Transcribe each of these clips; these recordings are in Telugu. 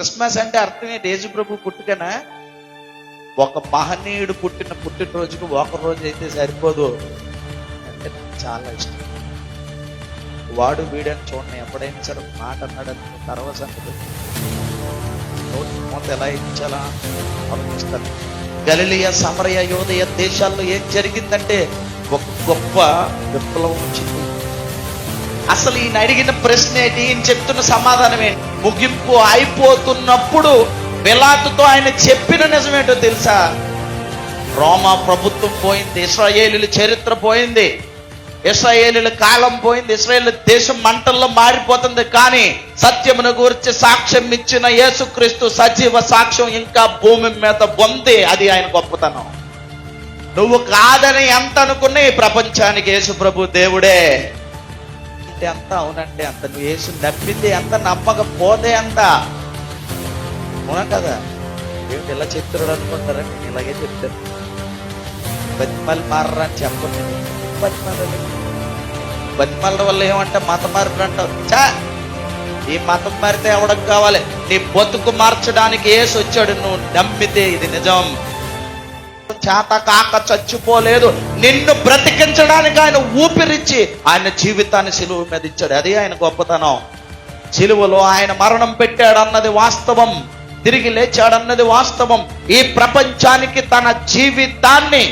క్రిస్మస్ అంటే అర్థం ఏంటి? యేసు ప్రభు పుట్టుకనా? ఒక మహనీయుడు పుట్టిన పుట్టినరోజుకు ఒక రోజు అయితే సరిపోదు అంటే నాకు చాలా ఇష్టం. వాడు వీడని చూడండి, ఎప్పుడైనా సరే మాట అన్నాడని తర్వాత సంగతి మొత్తం ఎలా ఇచ్చాలా ఆలోచిస్తాను. గలిలియా, సమరయ, యోదయ దేశాల్లో ఏం జరిగిందంటే ఒక గొప్ప విప్లవం వచ్చింది. అసలు ఈయన అడిగిన ప్రశ్న ఏంటి, ఈయన చెప్తున్న సమాధానం ఏంటి? ముగింపు అయిపోతున్నప్పుడు పిలాతుతో ఆయన చెప్పిన నిజమేంటో తెలుసా? రోమా ప్రభుత్వం పోయింది, ఇశ్రాయేలీల చరిత్ర పోయింది, ఇశ్రాయేలీల కాలం పోయింది, ఇశ్రాయేల్ దేశం మంటల్లో మారిపోతుంది. కానీ సత్యమును గురించి సాక్ష్యం ఇచ్చిన యేసుక్రీస్తు సజీవ సాక్ష్యం ఇంకా భూమి మీద ఉంది. అది ఆయన గొప్పతనం. నువ్వు కాదని ఎంత అనుకున్నా ఈ ప్రపంచానికి యేసు ప్రభు దేవుడే అంటే అంత, అవునంటే అంత. నువ్వు యేసు నమ్మితే ఎంత, నమ్మకపోతే ఎంత. అవునా కదా? ఏమిటి ఇలా చెప్తున్నాడు అనుకుంటారా? నేను ఇలాగే చెప్తాను. బతిమాలి మారరా అని చెప్పండి. బతిమాలడం వల్ల ఏమంటే మతం మార్పులు అంటావు. చా, ఈ మతం మారితే ఎవడం కావాలి? నీ బతుకు మార్చడానికి యేసు వచ్చాడు. నువ్వు నమ్మితే ఇది నిజం. చేత కాక చచ్చిపోలేదు, నిన్ను బ్రతికించడానికి ఆయన ఊపిరిచ్చి ఆయన జీవితాన్ని సిలువ మీద ఇచ్చాడు. అది ఆయన గొప్పతనం. సిలువలో ఆయన మరణం పెట్టాడు అన్నది వాస్తవం, తిరిగి లేచాడన్నది వాస్తవం. ఈ ప్రపంచానికి తన జీవితాన్ని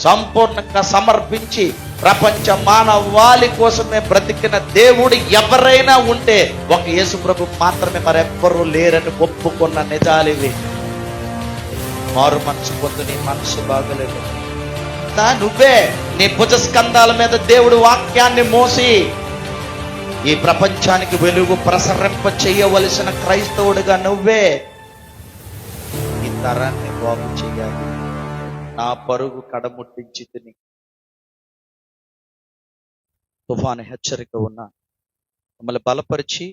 సంపూర్ణంగా సమర్పించి ప్రపంచ మానవాళి కోసమే బ్రతికిన దేవుడు ఎవరైనా ఉంటే ఒక యేసు ప్రభు మాత్రమే, మరెవ్వరూ లేరని ఒప్పుకున్న నిజాలివి. మారు మనసు పొందు, నీ మనసు బాగలేదు, నువ్వే నీ భుజస్కంధాల మీద దేవుడు వాక్యాన్ని మోసి ఈ ప్రపంచానికి వెలుగు ప్రసరింప చేయవలసిన క్రైస్తవుడిగా నువ్వే ఈ తరాన్ని బాగు చేయాలి. నా పరుగు కడముట్టించి తిని తుఫాను హెచ్చరిక ఉన్న మమ్మల్ని బలపరిచి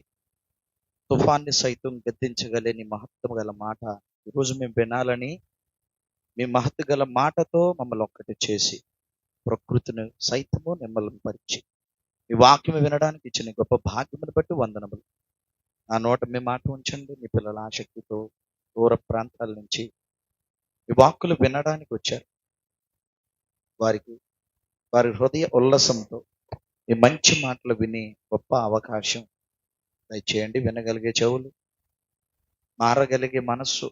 తుఫాన్ని సైతం గద్దించగలేని మహత్వం గల మాట ఈరోజు మేము వినాలని, మీ మహత్తు గల మాటతో మమ్మల్ని ఒక్కటి చేసి ప్రకృతిని సైతము నిమ్మలను పరిచి మీ వాక్యం వినడానికి ఇచ్చిన గొప్ప భాగ్యమును బట్టి వందనములు. ఆ నోట మీ మాట ఉంచండి. మీ పిల్లల ఆసక్తితో దూర ప్రాంతాల నుంచి ఈ వాక్కులు వినడానికి వచ్చారు. వారి హృదయ ఉల్లాసంతో ఈ మంచి మాటలు విని గొప్ప అవకాశం దయచేయండి. వినగలిగే చెవులు, మారగలిగే మనస్సు,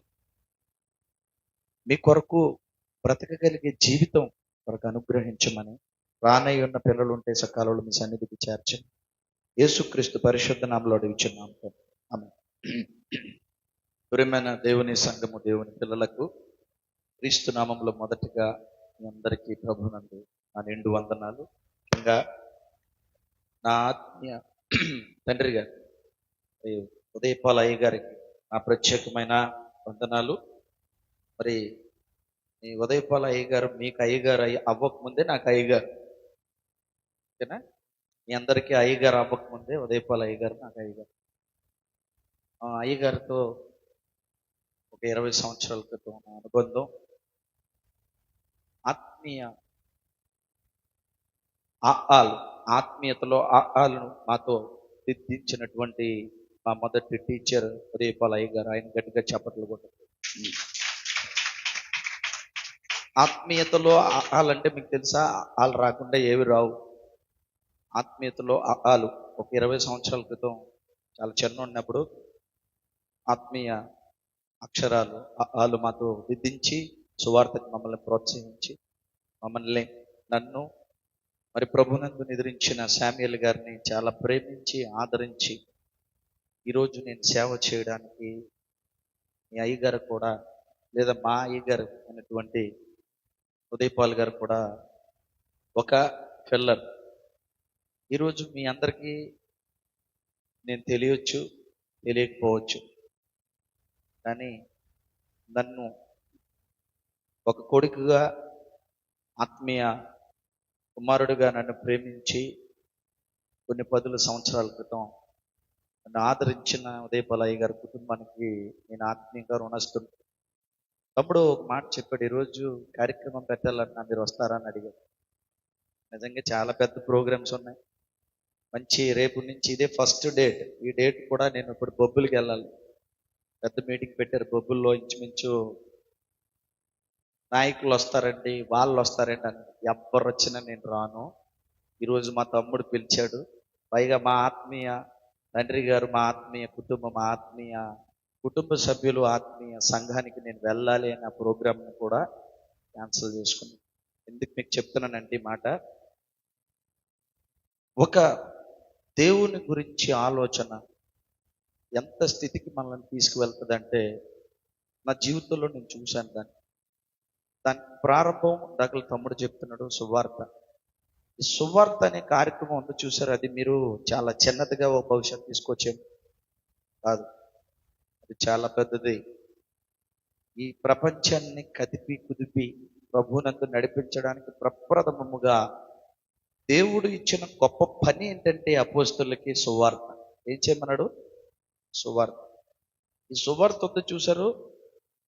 మీ కొరకు బ్రతకగలిగే జీవితం కొరకు అనుగ్రహించమని రానయ్య ఉన్న పిల్లలు ఉంటే సకాలంలో మీ సన్నిధికి చేర్చండి. యేసుక్రీస్తు పరిశుద్ధ నామములో అడుగుచున్నాం. ఆమేన్. ప్రియమైన దేవుని సంఘము, దేవుని పిల్లలకు క్రీస్తు నామములో మొదటిగా మీ అందరికీ ప్రభునందు నా నిండు వందనాలు. ముఖ్యంగా నా ఆత్మీయ తండ్రి గారు ఉదయపాల అయ్య గారికి నా ప్రత్యేకమైన వందనాలు. మరి ఈ ఉదయపాల అయ్య గారు మీకు అయ్యగారు అవ్వకముందే నాకు అయ్యగారు, ఓకేనా? మీ అందరికీ అయ్యగారు అవ్వకముందే ఉదయపాల అయ్య గారు నాకు అయ్యగారు. అయ్యగారితో ఒక 20 సంవత్సరాల క్రితం అనుబంధం, ఆత్మీయతలో ఆలను మాతో దిద్దించినటువంటి మా మొదటి టీచర్ ఉదయపాల అయ్య గారు. ఆయన గట్టిగా చప్పట్లు కొట్టారు. ఆత్మీయతలో ఆలంటే మీకు తెలుసా? ఆలు రాకుండా ఏవి రావు. ఆత్మీయతలో ఆలు ఒక 20 సంవత్సరాల క్రితం చాలా చిన్న ఉన్నప్పుడు ఆత్మీయ అక్షరాలు ఆలు మాతో దిద్దించి సువార్తకు మమ్మల్ని ప్రోత్సహించి నన్ను మరి ప్రభునందు నిద్రించిన శామ్యుయల్ గారిని చాలా ప్రేమించి ఆదరించి ఈరోజు నేను సేవ చేయడానికి మీ అయ్యగారు కూడా, లేదా మా అయ్యగారు అయినటువంటి ఉదయపాల్ గారు కూడా ఒక ఫిల్లర్. ఈరోజు మీ అందరికీ నేను తెలియచ్చు, తెలియకపోవచ్చు, కానీ నన్ను ఒక కొడుకుగా, ఆత్మీయ కుమారుడిగా నన్ను ప్రేమించి కొన్ని 10 సంవత్సరాల క్రితం నన్ను ఆదరించిన ఉదయపాల అయ్య గారి కుటుంబానికి నేను ఆత్మీయంగా రుణస్తున్నా. తమ్ముడు ఒక మాట చెప్పాడు, ఈరోజు కార్యక్రమం పెట్టాలన్నా మీరు వస్తారా అని అడిగాడు. నిజంగా చాలా పెద్ద ప్రోగ్రామ్స్ ఉన్నాయి. మంచి రేపు నుంచి ఇదే ఫస్ట్ డేట్. ఈ డేట్ కూడా నేను ఇప్పుడు బొబ్బులకి వెళ్ళాలి. పెద్ద మీటింగ్ పెట్టారు బొబ్బుల్లో. ఇంచుమించు నాయకులు వస్తారండి, వాళ్ళు వస్తారండి అని. ఎవ్వరు వచ్చినా నేను రాను. ఈరోజు మా తమ్ముడు పిలిచాడు, పైగా మా ఆత్మీయ తండ్రి గారు, మా ఆత్మీయ కుటుంబం, మా ఆత్మీయ కుటుంబ సభ్యులు, ఆత్మీయ సంఘానికి నేను వెళ్ళాలి అని ఆ ప్రోగ్రామ్ని కూడా క్యాన్సిల్ చేసుకున్నాను. ఎందుకు మీకు చెప్తున్నానండి ఈ మాట? ఒక దేవుని గురించి ఆలోచన ఎంత స్థితికి మనల్ని తీసుకువెళ్తుందంటే, నా జీవితంలో నేను చూశాను దాని ప్రారంభం దగ్గర తమ్ముడు చెప్తున్నాడు సువార్త. ఈ సువార్త అనే కార్యక్రమం ఉంది చూసారు, అది మీరు చాలా చిన్నదిగా ఓ భవిష్యత్తు తీసుకొచ్చేది కాదు, అది చాలా పెద్దది. ఈ ప్రపంచాన్ని కదిపి కుదిపి ప్రభువునందు నడిపించడానికి ప్రప్రథమముగా దేవుడు ఇచ్చిన గొప్ప పని ఏంటంటే అపోస్తలులకి సువార్త. ఏం చేయమన్నాడు? సువార్త. ఈ సువార్త ఉంది చూసారు,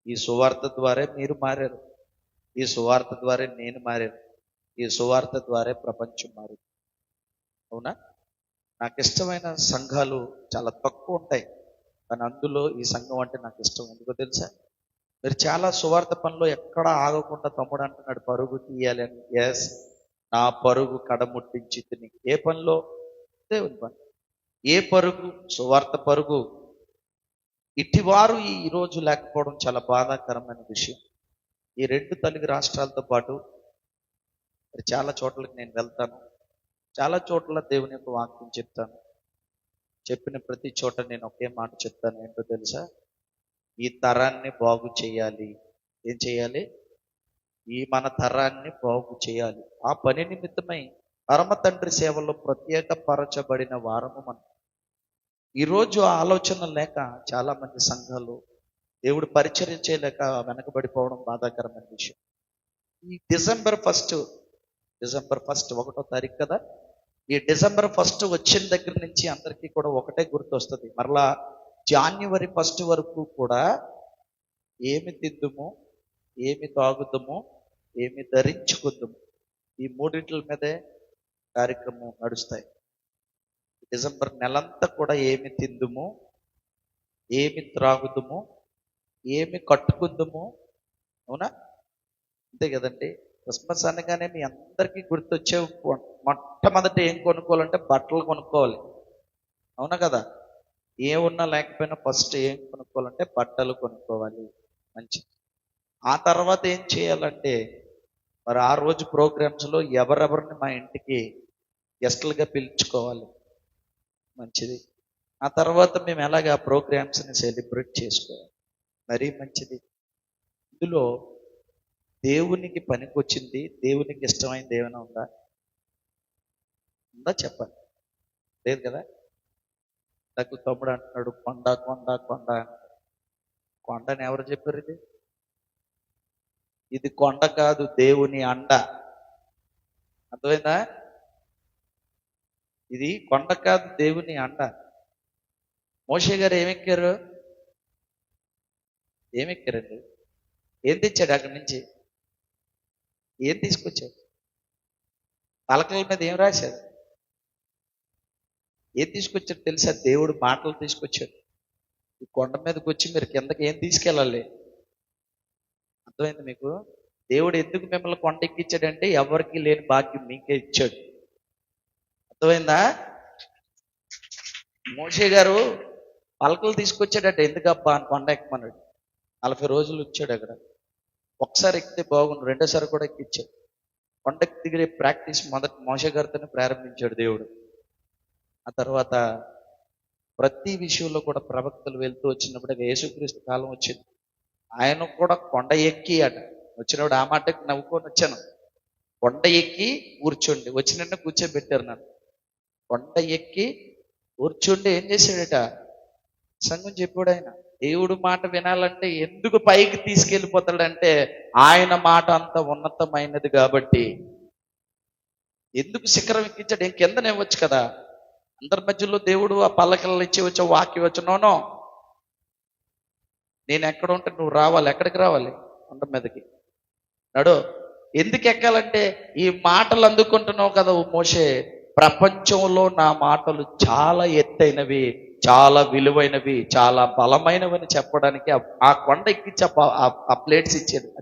ఈ సువార్త ద్వారా మీరు మారారు, ఈ సువార్త ద్వారా నేను మారాను, ఈ సువార్త ద్వారా ప్రపంచం మారింది. అవునా? నాకు ఇష్టమైన సంఘాలు చాలా తక్కువ ఉంటాయి, కానీ అందులో ఈ సంఘం అంటే నాకు ఇష్టం. ఎందుకో తెలుసా? మీరు చాలా సువార్త పనిలో ఎక్కడా ఆగకుండా తమ్ముడు అంటున్నాడు పరుగు తీయాలి అని. ఎస్, నా పరుగు కడముట్టించి తిని. ఏ పనిలో? దేవుని పని. ఏ పరుగు? సువార్త పరుగు. ఇటివారు ఈ రోజు లేకపోవడం చాలా బాధాకరమైన విషయం. ఈ 2 తెలుగు రాష్ట్రాలతో పాటు మరి చాలా చోట్లకి నేను వెళ్తాను, చాలా చోట్ల దేవుని యొక్క వాక్యం చెప్తాను. చెప్పిన ప్రతి చోట నేను ఒకే మాట చెప్తాను, ఏంటో తెలుసా? ఈ తరాన్ని బాగు చేయాలి. ఏం చేయాలి? ఈ మన తరాన్ని బాగు చేయాలి. ఆ పని నిమిత్తమై పరమ తండ్రి సేవలో ప్రత్యేకపరచబడిన వారము మనం. ఈరోజు ఆ ఆలోచన లేక చాలా మంది సంఘాలు దేవుడు పరిచర్య చేయలేక వెనకబడిపోవడం బాధాకరమైన విషయం. ఈ డిసెంబర్ 1 ఒకటో తారీఖు కదా, ఈ డిసెంబర్ 1 వచ్చిన దగ్గర నుంచి అందరికీ కూడా ఒకటే గుర్తు వస్తుంది. మరలా జాన్యువరి 1 వరకు కూడా ఏమి తిందుము, ఏమి తాగుదము, ఏమి ధరించుకుందుము, ఈ 3 మీదే కార్యక్రమం నడుస్తాయి. డిసెంబర్ నెలంతా కూడా ఏమి తిందుము, ఏమి త్రాగుదుము, ఏమి కట్టుకుందుము. అవునా? అంతే కదండి. క్రిస్మస్ అనగానే మీ అందరికీ గుర్తొచ్చే మొట్టమొదటి ఏం కొనుక్కోవాలంటే బట్టలు కొనుక్కోవాలి. అవునా కదా? ఏమున్నా లేకపోయినా ఫస్ట్ ఏం కొనుక్కోవాలంటే బట్టలు కొనుక్కోవాలి. మంచిది. ఆ తర్వాత ఏం చేయాలంటే, మరి ఆ రోజు ప్రోగ్రామ్స్లో ఎవరెవరిని మా ఇంటికి గెస్టులుగా పిలుచుకోవాలి. మంచిది. ఆ తర్వాత మేము ఎలాగ ఆ ప్రోగ్రామ్స్ని సెలబ్రేట్ చేసుకోవాలి. మరీ మంచిది. ఇందులో దేవునికి పనికొచ్చింది, దేవునికి ఇష్టమైనది ఏమైనా ఉందా? చెప్పండి. లేదు కదా? నాకు తమ్ముడు అంటున్నాడు కొండ కొండ కొండ. కొండని ఎవరు చెప్పారు? ఇది కొండ కాదు, దేవుని అండ. అర్థమైందా? ఇది కొండ కాదు, దేవుని అండ. మోషే గారు ఏమెక్కారు? ఏమెక్కారండి? ఏం తెచ్చాడు అక్కడి నుంచి? ఏం తీసుకొచ్చాడు? పలకల మీద ఏం రాశాడు? ఏం తీసుకొచ్చాడు తెలుసా? దేవుడు మాటలు తీసుకొచ్చాడు. ఈ కొండ మీదకి వచ్చి మీరు కిందకి ఏం తీసుకెళ్ళాలి? అర్థమైంది మీకు? దేవుడు ఎందుకు మిమ్మల్ని కొండ ఎక్కించాడంటే ఎవరికి లేని భాగ్యం మీకే ఇచ్చాడు. అర్థమైందా? మోషే గారు పలకలు తీసుకొచ్చాడట. ఎందుకబ్బా అని కొండ ఎక్కమన్నాడు. 40 రోజులు వచ్చాడు అక్కడ. ఒకసారి ఎక్కితే బాగుండు, రెండోసారి కూడా ఎక్కించాడు. కొండకి దిగే ప్రాక్టీస్ మొదటి మోషే గారితోనే ప్రారంభించాడు దేవుడు. ఆ తర్వాత ప్రతి విషయంలో కూడా ప్రవక్తలు వెళ్తూ వచ్చినప్పుడు యేసుక్రీస్తు కాలం వచ్చింది. ఆయన కూడా కొండ ఎక్కి అట వచ్చినప్పుడు ఆ మాటకి నవ్వుకొని వచ్చాను. కొండ ఎక్కి కూర్చోండి, వచ్చినట్టు కూర్చోబెట్టారు నన్ను. కొండ ఎక్కి కూర్చోండి ఏం చేశాడట? సంఘం చెప్పాడు ఆయన. దేవుడు మాట వినాలంటే ఎందుకు పైకి తీసుకెళ్ళిపోతాడంటే ఆయన మాట అంత ఉన్నతమైనది కాబట్టి. ఎందుకు శిఖరం ఎక్కించాడు? ఏం కిందనే ఇవ్వచ్చు కదా. అందరి మధ్యలో దేవుడు ఆ పల్లకలను ఇచ్చి వచ్చా, వాక్యం వచ్చి నోనో నేను ఎక్కడ ఉంటే నువ్వు రావాలి. ఎక్కడికి రావాలి? కొండ మీదకి నడు. ఎందుకు ఎక్కాలంటే ఈ మాటలు అందుకుంటున్నావు కదా మోషే, ప్రపంచంలో నా మాటలు చాలా ఎత్తైనవి, చాలా విలువైనవి, చాలా బలమైనవి అని చెప్పడానికి ఆ కొండ ఎక్కించి ఆ ప్లేట్స్ ఇచ్చాడు, ఆ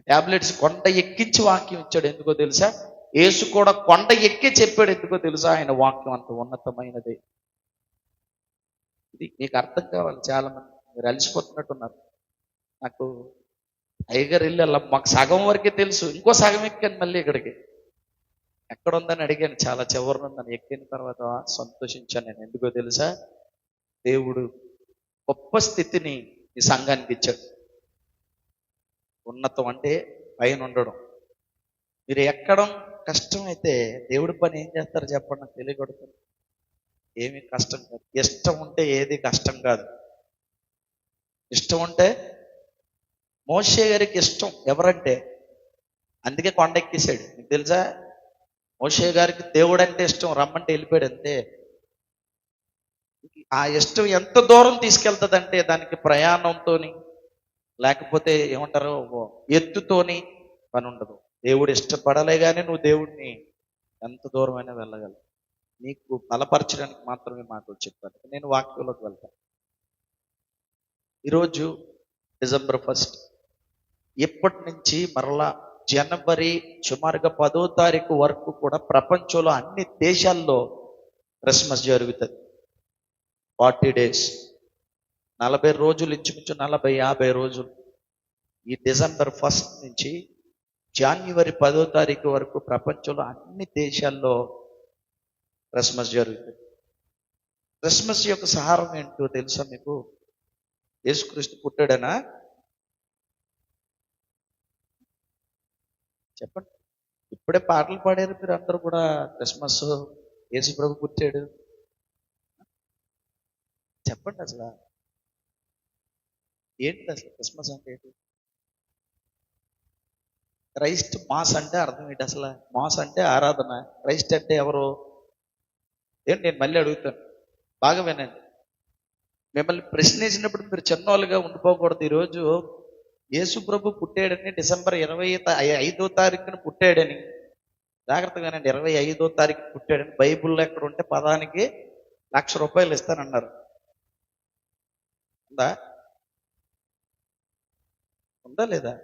టాబ్లెట్స్ కొండ ఎక్కించి వాక్యం ఇచ్చాడు. ఎందుకో తెలుసా? యేసు కూడా కొండ ఎక్కి చెప్పాడు. ఎందుకో తెలుసా? ఆయన వాక్యం అంత ఉన్నతమైనది. ఇది మీకు అర్థం కావాలి. చాలా మంది మీరు అలసిపోతున్నట్టున్నారు. నాకు అయ్యగారు వెళ్ళి అలా మాకు సగం వరకే తెలుసు, ఇంకో సగం ఎక్కాను మళ్ళీ ఇక్కడికి. ఎక్కడ ఉందని అడిగాను, చాలా చివరి ఉందని. ఎక్కిన తర్వాత సంతోషించాను నేను. ఎందుకో తెలుసా? దేవుడు గొప్ప స్థితిని ఈ సంఘానికి ఇచ్చాడు. ఉన్నతం అంటే పైన ఉండడం. మీరు ఎక్కడం కష్టమైతే దేవుడి పని ఏం చేస్తారు చెప్పండి, నాకు తెలియకూడదు. ఏమీ కష్టం కాదు. ఇష్టం ఉంటే ఏది కష్టం కాదు. ఇష్టం ఉంటే, మోషే గారికి ఇష్టం ఎవరంటే, అందుకే కొండ ఎక్కేసాడు. మీకు తెలుసా? మోషే గారికి దేవుడు అంటే ఇష్టం, రమ్మంటే వెళ్ళిపోయాడు అంతే. ఆ ఇష్టం ఎంత దూరం తీసుకెళ్తుందంటే దానికి ప్రయాణంతోని, లేకపోతే ఏమంటారు ఎత్తుతోని పని ఉండదు. దేవుడు ఇష్టపడలే కానీ నువ్వు దేవుడిని ఎంత దూరమైనా వెళ్ళగలవు. నీకు బలపరచడానికి మాత్రమే మాటలు చెప్పాను. నేను వాక్యంలోకి వెళ్తాను. ఈరోజు డిసెంబర్ 1 ఇప్పటి నుంచి మరలా జనవరి సుమారుగా 10వ తారీఖు వరకు కూడా ప్రపంచంలో అన్ని దేశాల్లో క్రిస్మస్ జరుగుతుంది. 40 days, 40 రోజులు, ఇంచుమించు 40-50 రోజులు. ఈ డిసెంబర్ 1 నుంచి జనవరి 10వ తారీఖు వరకు ప్రపంచంలో అన్ని దేశాల్లో క్రిస్మస్ జరుగుతుంది. క్రిస్మస్ యొక్క సారం ఏంటో తెలుసా మీకు? యేసుక్రీస్తు పుట్టాడనా? చెప్పండి. ఇప్పుడే పాటలు పాడారు మీరు అందరూ కూడా, క్రిస్మస్ యేసు ప్రభు పుట్టాడు. చెప్పండి అసలు ఏంటి అసలు క్రిస్మస్ అంటే ఏంటి? క్రైస్ట్ మాస్ అంటే అర్థం ఏంటి అసలు? మాస్ అంటే ఆరాధన, క్రైస్ట్ అంటే ఎవరు ఏంటి? నేను మళ్ళీ అడుగుతాను, బాగా వినండి. మిమ్మల్ని ప్రశ్నించినప్పుడు మీరు చిన్నవాళ్ళుగా ఉండిపోకూడదు. ఈరోజు యేసు ప్రభు పుట్టాడని, డిసెంబర్ 25వ తారీఖున పుట్టాడని, జాగ్రత్తగా వినండి, 25వ తారీఖు పుట్టాడని బైబుల్లో ఎక్కడ ఉంటే పదానికి ₹1,00,000 ఇస్తానన్నారు. ఉందా? ఉందా లేదా?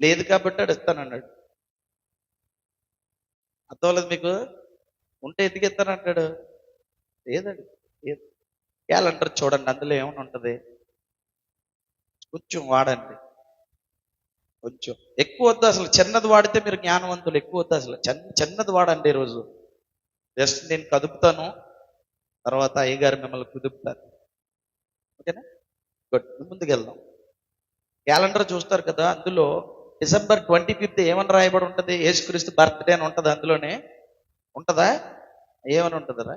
లేదు కాబట్టి ఆడు ఇస్తానన్నాడు. అర్థం లేదు మీకు? ఉంటే ఎందుకు ఇస్తానంటాడు? లేదండి, లేదు. క్యాలెండర్ చూడండి, అందులో ఏమైనా ఉంటుంది? కొంచెం వాడండి, కొంచెం ఎక్కువ వద్దు. అసలు చిన్నది వాడితే మీరు జ్ఞానవంతులు. ఎక్కువ వద్దు అసలు, చిన్నది వాడండి. ఈరోజు జస్ట్ నేను కదుపుతాను, తర్వాత అయ్యగారు మిమ్మల్ని కుదుపుతారు. ఓకేనా? గుడ్. ముందుకు వెళ్దాం. క్యాలెండర్ చూస్తారు కదా, అందులో డిసెంబర్ 25th ఏమని రాయబడి ఉంటుంది? యేసుక్రీస్తు బర్త్డే అని ఉంటుంది. అందులోనే ఉంటుందా? ఏమని ఉంటుందరా?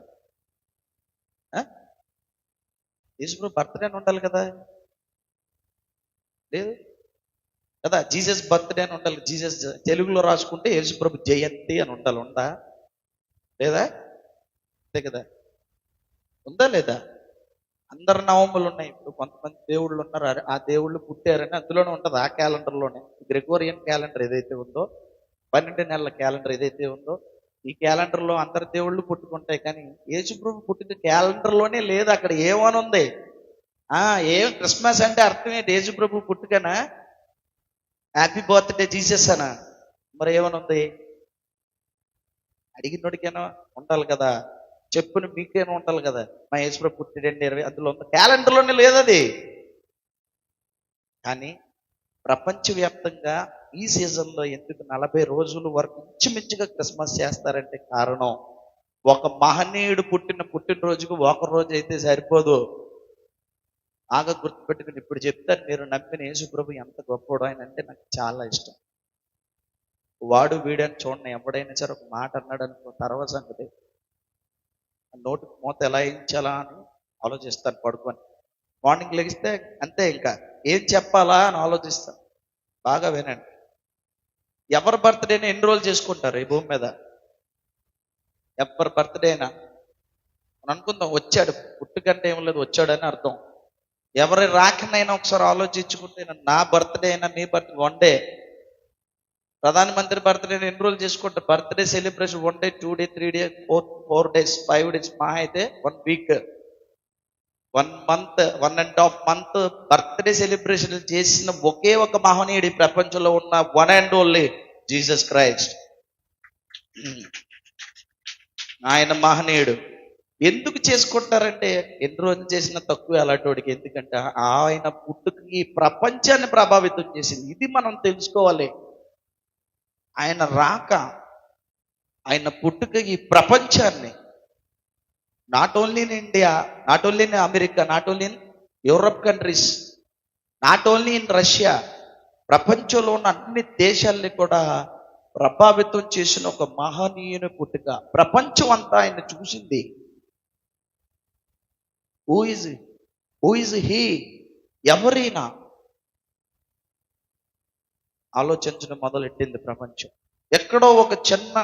యేసుప్రభు బర్త్డే అని ఉండాలి కదా? లేదు కదా? జీసస్ బర్త్డే అని ఉండాలి. జీసస్ తెలుగులో రాసుకుంటే యేసుప్రభు జయంతి అని ఉండాలి. ఉందా లేదా? అంతే కదా? ఉందా లేదా? అందరు నవములు ఉన్నాయి. ఇప్పుడు కొంతమంది దేవుళ్ళు ఉన్నారు, ఆ దేవుళ్ళు పుట్టారని అందులోనే ఉంటుంది, ఆ క్యాలెండర్లోనే. గ్రెగోరియన్ క్యాలెండర్ ఏదైతే ఉందో, 12 నెలల క్యాలెండర్ ఏదైతే ఉందో, ఈ క్యాలెండర్లో అందరు దేవుళ్ళు పుట్టుకుంటాయి. కానీ యేసుప్రభు పుట్టిన క్యాలెండర్లోనే లేదు. అక్కడ ఏమని ఉంది? ఏం క్రిస్మస్ అంటే అర్థం ఏంటి? యేసుప్రభు పుట్టుకనా? హ్యాపీ బర్త్డే జీసస్ అనా? మరి ఏమని ఉంది? అడిగినోడికైనా ఉండాలి కదా, చెప్పుని మీకేనా ఉండాలి కదా. మా యేసుప్రభు పుట్టిండి 20, అందులో ఉంది. క్యాలెండర్లోనే లేదు అది. కానీ ప్రపంచవ్యాప్తంగా ఈ సీజన్లో ఎందుకు 40 రోజుల వరకు ఇంచుమించుగా క్రిస్మస్ చేస్తారంటే కారణం, ఒక మహనీయుడు పుట్టినరోజుకు ఒక రోజు అయితే సరిపోదు. బాగా గుర్తుపెట్టుకుని ఇప్పుడు చెప్తాను, మీరు నమ్మిన యేసుప్రభు ఎంత గొప్పవాడు ఆయన అంటే నాకు చాలా ఇష్టం. వాడు వీడని చూడండి, ఎవడైనా సరే ఒక మాట అన్నాడు అనుకో, తర్వాత సంగతి నోటికి మూత ఎలా ఇచ్చాలా అని ఆలోచిస్తాను పడుకొని. మార్నింగ్ లెగిస్తే అంతే, ఇంకా ఏం చెప్పాలా అని ఆలోచిస్తాను. బాగా వినండి. ఎవరి బర్త్డేని ఎన్ని రోజులు చేసుకుంటారు ఈ భూమి మీద? ఎవరి బర్త్డేనా అనుకుందాం, వచ్చాడు, పుట్టుకంటే ఏం లేదు, వచ్చాడని అర్థం. ఎవరి రాకనైనా ఒకసారి ఆలోచించుకుంటే, నా బర్త్డే అయినా మీ బర్త్డే 1 day ప్రధానమంత్రి బర్త్డే ఎన్ని రోజులు చేసుకుంటారు? Birthday celebration 1 day 2 day 3 day 4 days 5 days, మహా అయితే 1 week, 1 month, 1.5 month birthday celebration చేసిన ఒకే ఒక మహనీయుడు ఈ ప్రపంచంలో ఉన్న one and only Jesus Christ. ఆయన మహనీయుడు. ఎందుకు చేసుకుంటారంటే ఎన్ని రోజులు చేసినా తక్కువ అలాంటివాడికి. ఎందుకంటే ఆయన పుట్టుకి ప్రపంచాన్ని ప్రభావితం చేసింది. ఇది మనం తెలుసుకోవాలి. ఆయన రాక, ఆయన పుట్టుక ఈ ప్రపంచాన్ని, not only in India, not only in America, not only in Europe countries, not only in Russia, ప్రపంచంలో ఉన్న అన్ని దేశాలని కూడా ప్రభావితం చేసిన ఒక మహనీయుని పుట్టుక. ప్రపంచం అంతా ఆయన చూసింది. Who is he? ఎవరైనా ఆలోచించడం మొదలెట్టింది ప్రపంచం. ఎక్కడో ఒక చిన్న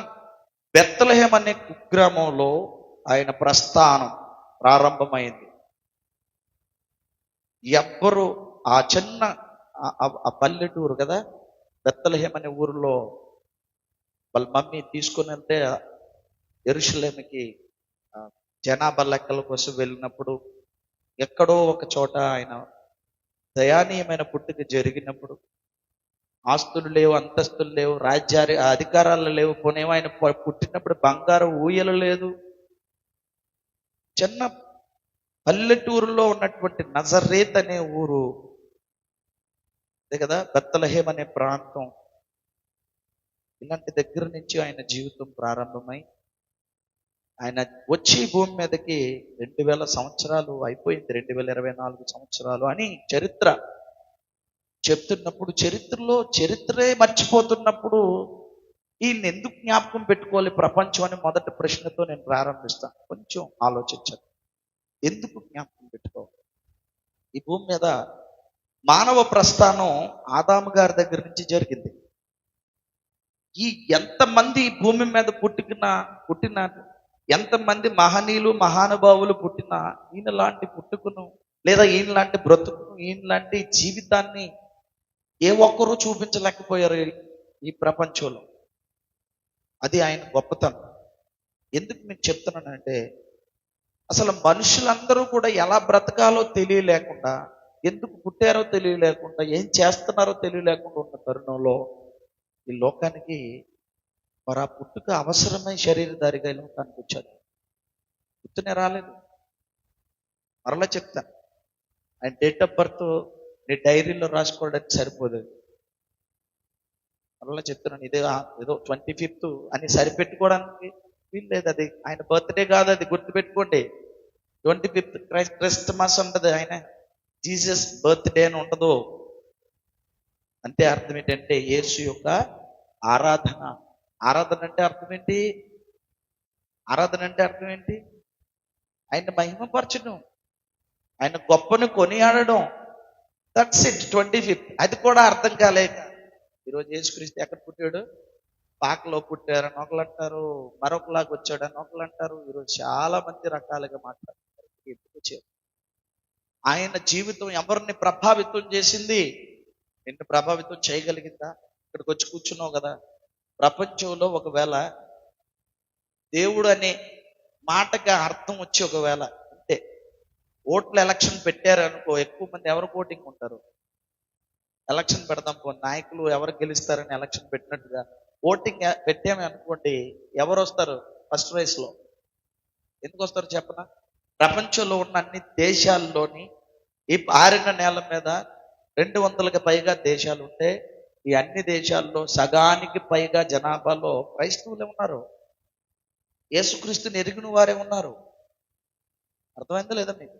బెత్లెహేమ్ అనే కుగ్రామంలో ఆయన ప్రస్థానం ప్రారంభమైంది. ఎవ్వరు ఆ చిన్న ఆ పల్లెటూరు కదా, బెత్లెహేమ్ అనే ఊరిలో వాళ్ళ మమ్మీ తీసుకుని వెళ్తే యెరూషలేముకి జనాభా లెక్కల కోసం వెళ్ళినప్పుడు ఎక్కడో ఒక చోట ఆయన దయానీయమైన పుట్టుక జరిగినప్పుడు, ఆస్తులు లేవు, అంతస్తులు లేవు, అధికారాలు లేవు, పోనేమో ఆయన పుట్టినప్పుడు బంగారం ఊయలు లేదు. చిన్న పల్లెటూరులో ఉన్నటువంటి నజరేత్ అనే ఊరు, అదే కదా బెత్లెహేమ్ అనే ప్రాంతం. ఇలాంటి దగ్గర నుంచి ఆయన జీవితం ప్రారంభమై ఆయన వచ్చి భూమి మీదకి 2000 సంవత్సరాలు అయిపోయింది. 2024 సంవత్సరాలు అని చరిత్ర చెప్తున్నప్పుడు, చరిత్రే మర్చిపోతున్నప్పుడు ఈయన ఎందుకు జ్ఞాపకం పెట్టుకోవాలి ప్రపంచం అని మొదటి ప్రశ్నతో నేను ప్రారంభిస్తాను. కొంచెం ఆలోచించండి. ఎందుకు జ్ఞాపకం పెట్టుకోవాలి? ఈ భూమి మీద మానవ ప్రస్థానం ఆదాము గారి దగ్గర నుంచి జరిగింది. ఈ ఎంతమంది భూమి మీద పుట్టిన ఎంతమంది మహనీయులు మహానుభావులు పుట్టినా ఈయన లాంటి పుట్టుకును, లేదా ఈయన లాంటి బ్రతుకును, ఈయన లాంటి జీవితాన్ని ఏ ఒక్కరూ చూపించలేకపోయారు ఈ ప్రపంచంలో. అది ఆయన గొప్పతనం. ఎందుకు మీకు చెప్తున్నానంటే, అసలు మనుషులందరూ కూడా ఎలా బ్రతకాలో తెలియలేకుండా, ఎందుకు పుట్టారో తెలియలేకుండా, ఏం చేస్తున్నారో తెలియలేకుండా ఉన్న తరుణంలో ఈ లోకానికి మరి ఆ పుట్టుక అవసరమై శరీరధారిగా ఈ లోకానికి వచ్చారు. పుట్టునే రాలేదు. మరలా చెప్తాను, ఆయన డేట్ ఆఫ్ బర్త్ నీ డైరీలో రాసుకోవడానికి సరిపోదు. మరలా చెప్తున్నాను, ఇదే ఏదో 25th అని సరిపెట్టుకోవడానికి వీలు లేదు. అది ఆయన బర్త్డే కాదు, అది గుర్తుపెట్టుకోండి. 25th క్రిస్మస్ ఉండదు, ఆయన జీసస్ బర్త్డే అని ఉండదు. అంతే. అర్థం ఏంటంటే యేసు యొక్క ఆరాధన. ఆరాధన అంటే అర్థం ఏంటి? ఆయన మహిమపరచడం, ఆయన గొప్పను కొనియాడడం. That's it. 25th అది కూడా అర్థం కాలేక ఈరోజు యేసుక్రీస్తు ఎక్కడ పుట్టాడు? పాకలో పుట్టారని ఒకళ్ళు అంటారు, మరొకలాగా వచ్చాడని ఒకళ్ళు అంటారు. ఈరోజు చాలా మంది రకాలుగా మాట్లాడుతారు. ఎందుకు వచ్చారు? ఆయన జీవితం ఎవరిని ప్రభావితం చేసింది? నిన్ను ప్రభావితం చేయగలిగిందా? ఇక్కడికి వచ్చి కూర్చున్నావు కదా. ప్రపంచంలో ఒకవేళ దేవుడు అనే మాటగా అర్థం వచ్చి ఒకవేళ అంటే ఓట్లు ఎలక్షన్ పెట్టారనుకో, ఎక్కువ మంది ఎవరు ఓటింగ్ ఉంటారు? ఎలక్షన్ పెడదాం పో, నాయకులు ఎవరు గెలుస్తారని ఎలక్షన్ పెట్టినట్టుగా ఓటింగ్ పెట్టామే అనుకోండి, ఎవరు వస్తారు ఫస్ట్ రేస్లో? ఎందుకు వస్తారు చెప్పనా? ప్రపంచంలో ఉన్న అన్ని దేశాల్లోని ఈ ఆరిన నేల మీద 200కి పైగా దేశాలు ఉంటే, ఈ అన్ని దేశాల్లో సగానికి పైగా జనాభాలో క్రైస్తవులే ఉన్నారు. యేసుక్రీస్తుని ఎరిగిన వారే ఉన్నారు. అర్థమైందా లేదా మీకు?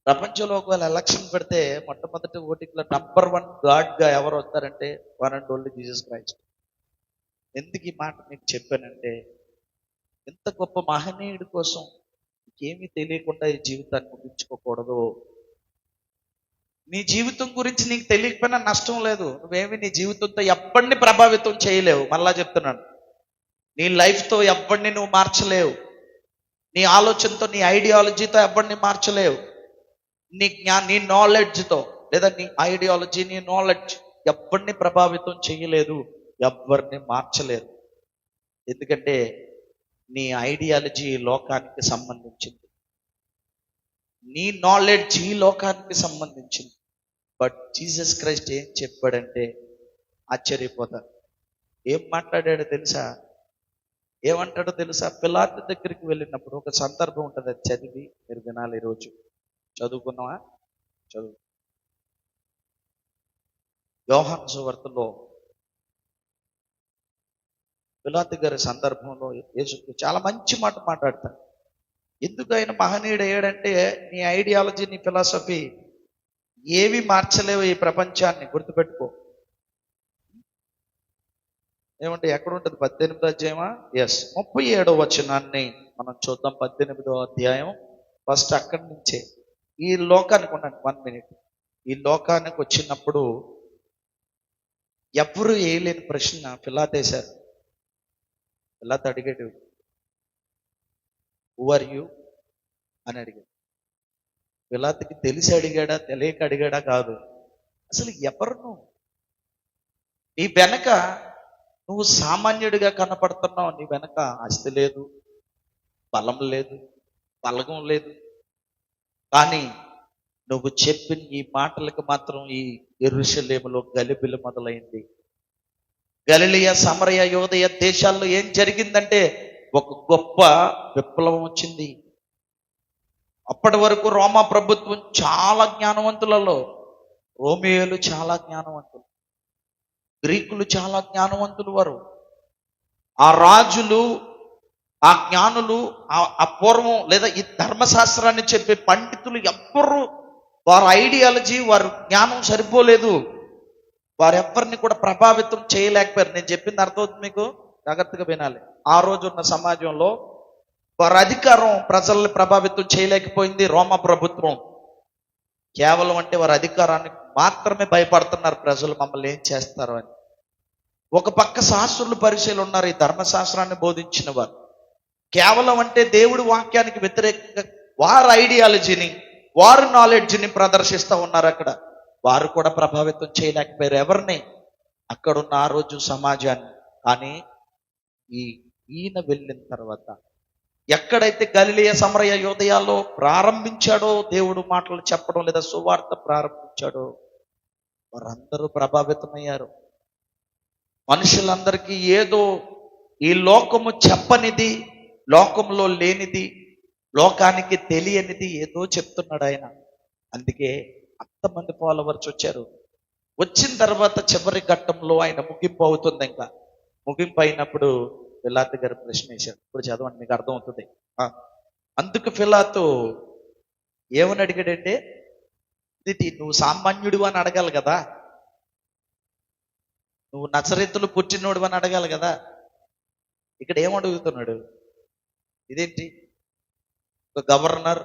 ప్రపంచంలో ఒకవేళ ఎలక్షన్ పెడితే మొట్టమొదటి ఓటింగ్లో నంబర్ 1 గాడ్గా ఎవరు వస్తారంటే one and only Jesus Christ. ఎందుకు ఈ మాట మీకు చెప్పానంటే, ఎంత గొప్ప మహనీయుడి కోసం నీకేమీ తెలియకుండా ఈ జీవితాన్ని ముగించుకోకూడదు. నీ జీవితం గురించి నీకు తెలియకపోయినా నష్టం లేదు. నువ్వేమి నీ జీవితంతో ఎవ్వడిని ప్రభావితం చేయలేవు. మళ్ళా చెప్తున్నాను, నీ లైఫ్తో ఎవ్వడిని నువ్వు మార్చలేవు. నీ ఆలోచనతో, నీ ఐడియాలజీతో ఎవ్వడిని మార్చలేవు. నీ నాలెడ్జ్తో, లేదా నీ ఐడియాలజీ, నీ నాలెడ్జ్ ఎవ్వడిని ప్రభావితం చేయలేదు. ఎవ్వరిని మార్చలేరు. ఎందుకంటే నీ ఐడియాలజీ లోకానికి సంబంధించింది, నీ నాలెడ్జ్ ఈ లోకానికి సంబంధించింది. బట్ జీసస్ క్రైస్ట్ ఏం చెప్పాడంటే ఆశ్చర్యపోతారు. ఏం మాట్లాడాడో తెలుసా? ఏమంటాడో తెలుసా? పిలాతు దగ్గరికి వెళ్ళినప్పుడు ఒక సందర్భం ఉంటుంది, అది చదివి మీరు వినాలి. ఈరోజు చదువుకున్నావా? చదువు. యోహాను సువార్తలో పిలాతు గారి సందర్భంలో యేసు చాలా మంచి మాట మాట్లాడతాడు. ఎందుకు ఆయన మహనీయుడు అయ్యాడంటే, నీ ఐడియాలజీ, నీ ఫిలాసఫీ ఏవి మార్చలేవు ఈ ప్రపంచాన్ని, గుర్తుపెట్టుకో. ఏమంటే ఎక్కడ ఉంటుంది? 18వ అధ్యాయమా? ఎస్, 37వ వచనాన్ని మనం చూద్దాం. 18వ అధ్యాయం ఫస్ట్ అక్కడి నుంచే. ఈ లోకానికి ఉండండి 1 minute. ఈ లోకానికి వచ్చినప్పుడు ఎవరు వేయలేని ప్రశ్న పిలాతు వేశారు. పిలాతు అడిగాడు, హూ ఆర్ యూ అని అడిగాడు. పిలాతుకి తెలిసి అడిగాడా, తెలియక అడిగాడా కాదు, అసలు ఎవరు నువ్వు? నీ వెనక నువ్వు సామాన్యుడిగా కనపడుతున్నావు. నీ వెనక ఆస్తి లేదు, బలం లేదు, బలగం లేదు. కానీ నువ్వు చెప్పిన ఈ మాటలకు మాత్రం ఈ యెరూషలేములో గలిబిలి మొదలైంది. గలిలయ, సమరయ, యోదయ దేశాల్లో ఏం జరిగిందంటే ఒక గొప్ప విప్లవం వచ్చింది. అప్పటి వరకు రోమా ప్రభుత్వం చాలా జ్ఞానవంతులలో, రోమియోలు చాలా జ్ఞానవంతులు, గ్రీకులు చాలా జ్ఞానవంతులు వారు. ఆ రాజులు, ఆ జ్ఞానులు, ఆ పూర్వం లేదా ఈ ధర్మశాస్త్రాన్ని చెప్పే పండితులు ఎవ్వరు, వారి ఐడియాలజీ, వారి జ్ఞానం సరిపోలేదు. వారెవ్వరిని కూడా ప్రభావితం చేయలేకపోయారు. నేను చెప్పింది అర్థమవుతుంది మీకు? జాగ్రత్తగా వినాలి. ఆ రోజు ఉన్న సమాజంలో వారి అధికారం ప్రజల్ని ప్రభావితం చేయలేకపోయింది. రోమా ప్రభుత్వం కేవలం అంటే వారి అధికారానికి మాత్రమే భయపడుతున్నారు ప్రజలు, మమ్మల్ని ఏం చేస్తారు అని. ఒక పక్క శాస్త్రులు, పరిచయాలు ఉన్నారు, ఈ ధర్మశాస్త్రాన్ని బోధించిన వారు. కేవలం అంటే దేవుడి వాక్యానికి వ్యతిరేకంగా వారి ఐడియాలజీని, వారి నాలెడ్జ్ని ప్రదర్శిస్తూ ఉన్నారు. అక్కడ వారు కూడా ప్రభావితం చేయలేకపోయారు ఎవరిని? అక్కడున్న ఆ రోజు సమాజాన్ని. కానీ ఈయన వెళ్ళిన తర్వాత ఎక్కడైతే గలిలయ, సమరయ, యోదయాల్లో ప్రారంభించాడో దేవుడు మాటలు చెప్పడం లేదా సువార్త ప్రారంభించాడో, వారందరూ ప్రభావితమయ్యారు. మనుషులందరికీ ఏదో ఈ లోకము చెప్పనిది, లోకంలో లేనిది, లోకానికి తెలియనిది ఏదో చెప్తున్నాడు ఆయన. అందుకే అంతమంది ఫాలోవర్స్ వచ్చారు. వచ్చిన తర్వాత చివరి ఘట్టంలో ఆయన ముగింపు అవుతుంది. ఇంకా ముగింపు అయినప్పుడు పిలాతు గారు ప్రశ్న వేశాడు. ఇప్పుడు చదవండి, మీకు అర్థమవుతుంది. అందుకు పిలాతు ఏమని అడిగాడంటే, ఇది నువ్వు సామాన్యుడు అని అడగాలి కదా, నువ్వు నజరేతులు పుట్టినోడు అని అడగాలి కదా. ఇక్కడ ఏమడుగుతున్నాడు? ఇదేంటి? ఒక గవర్నర్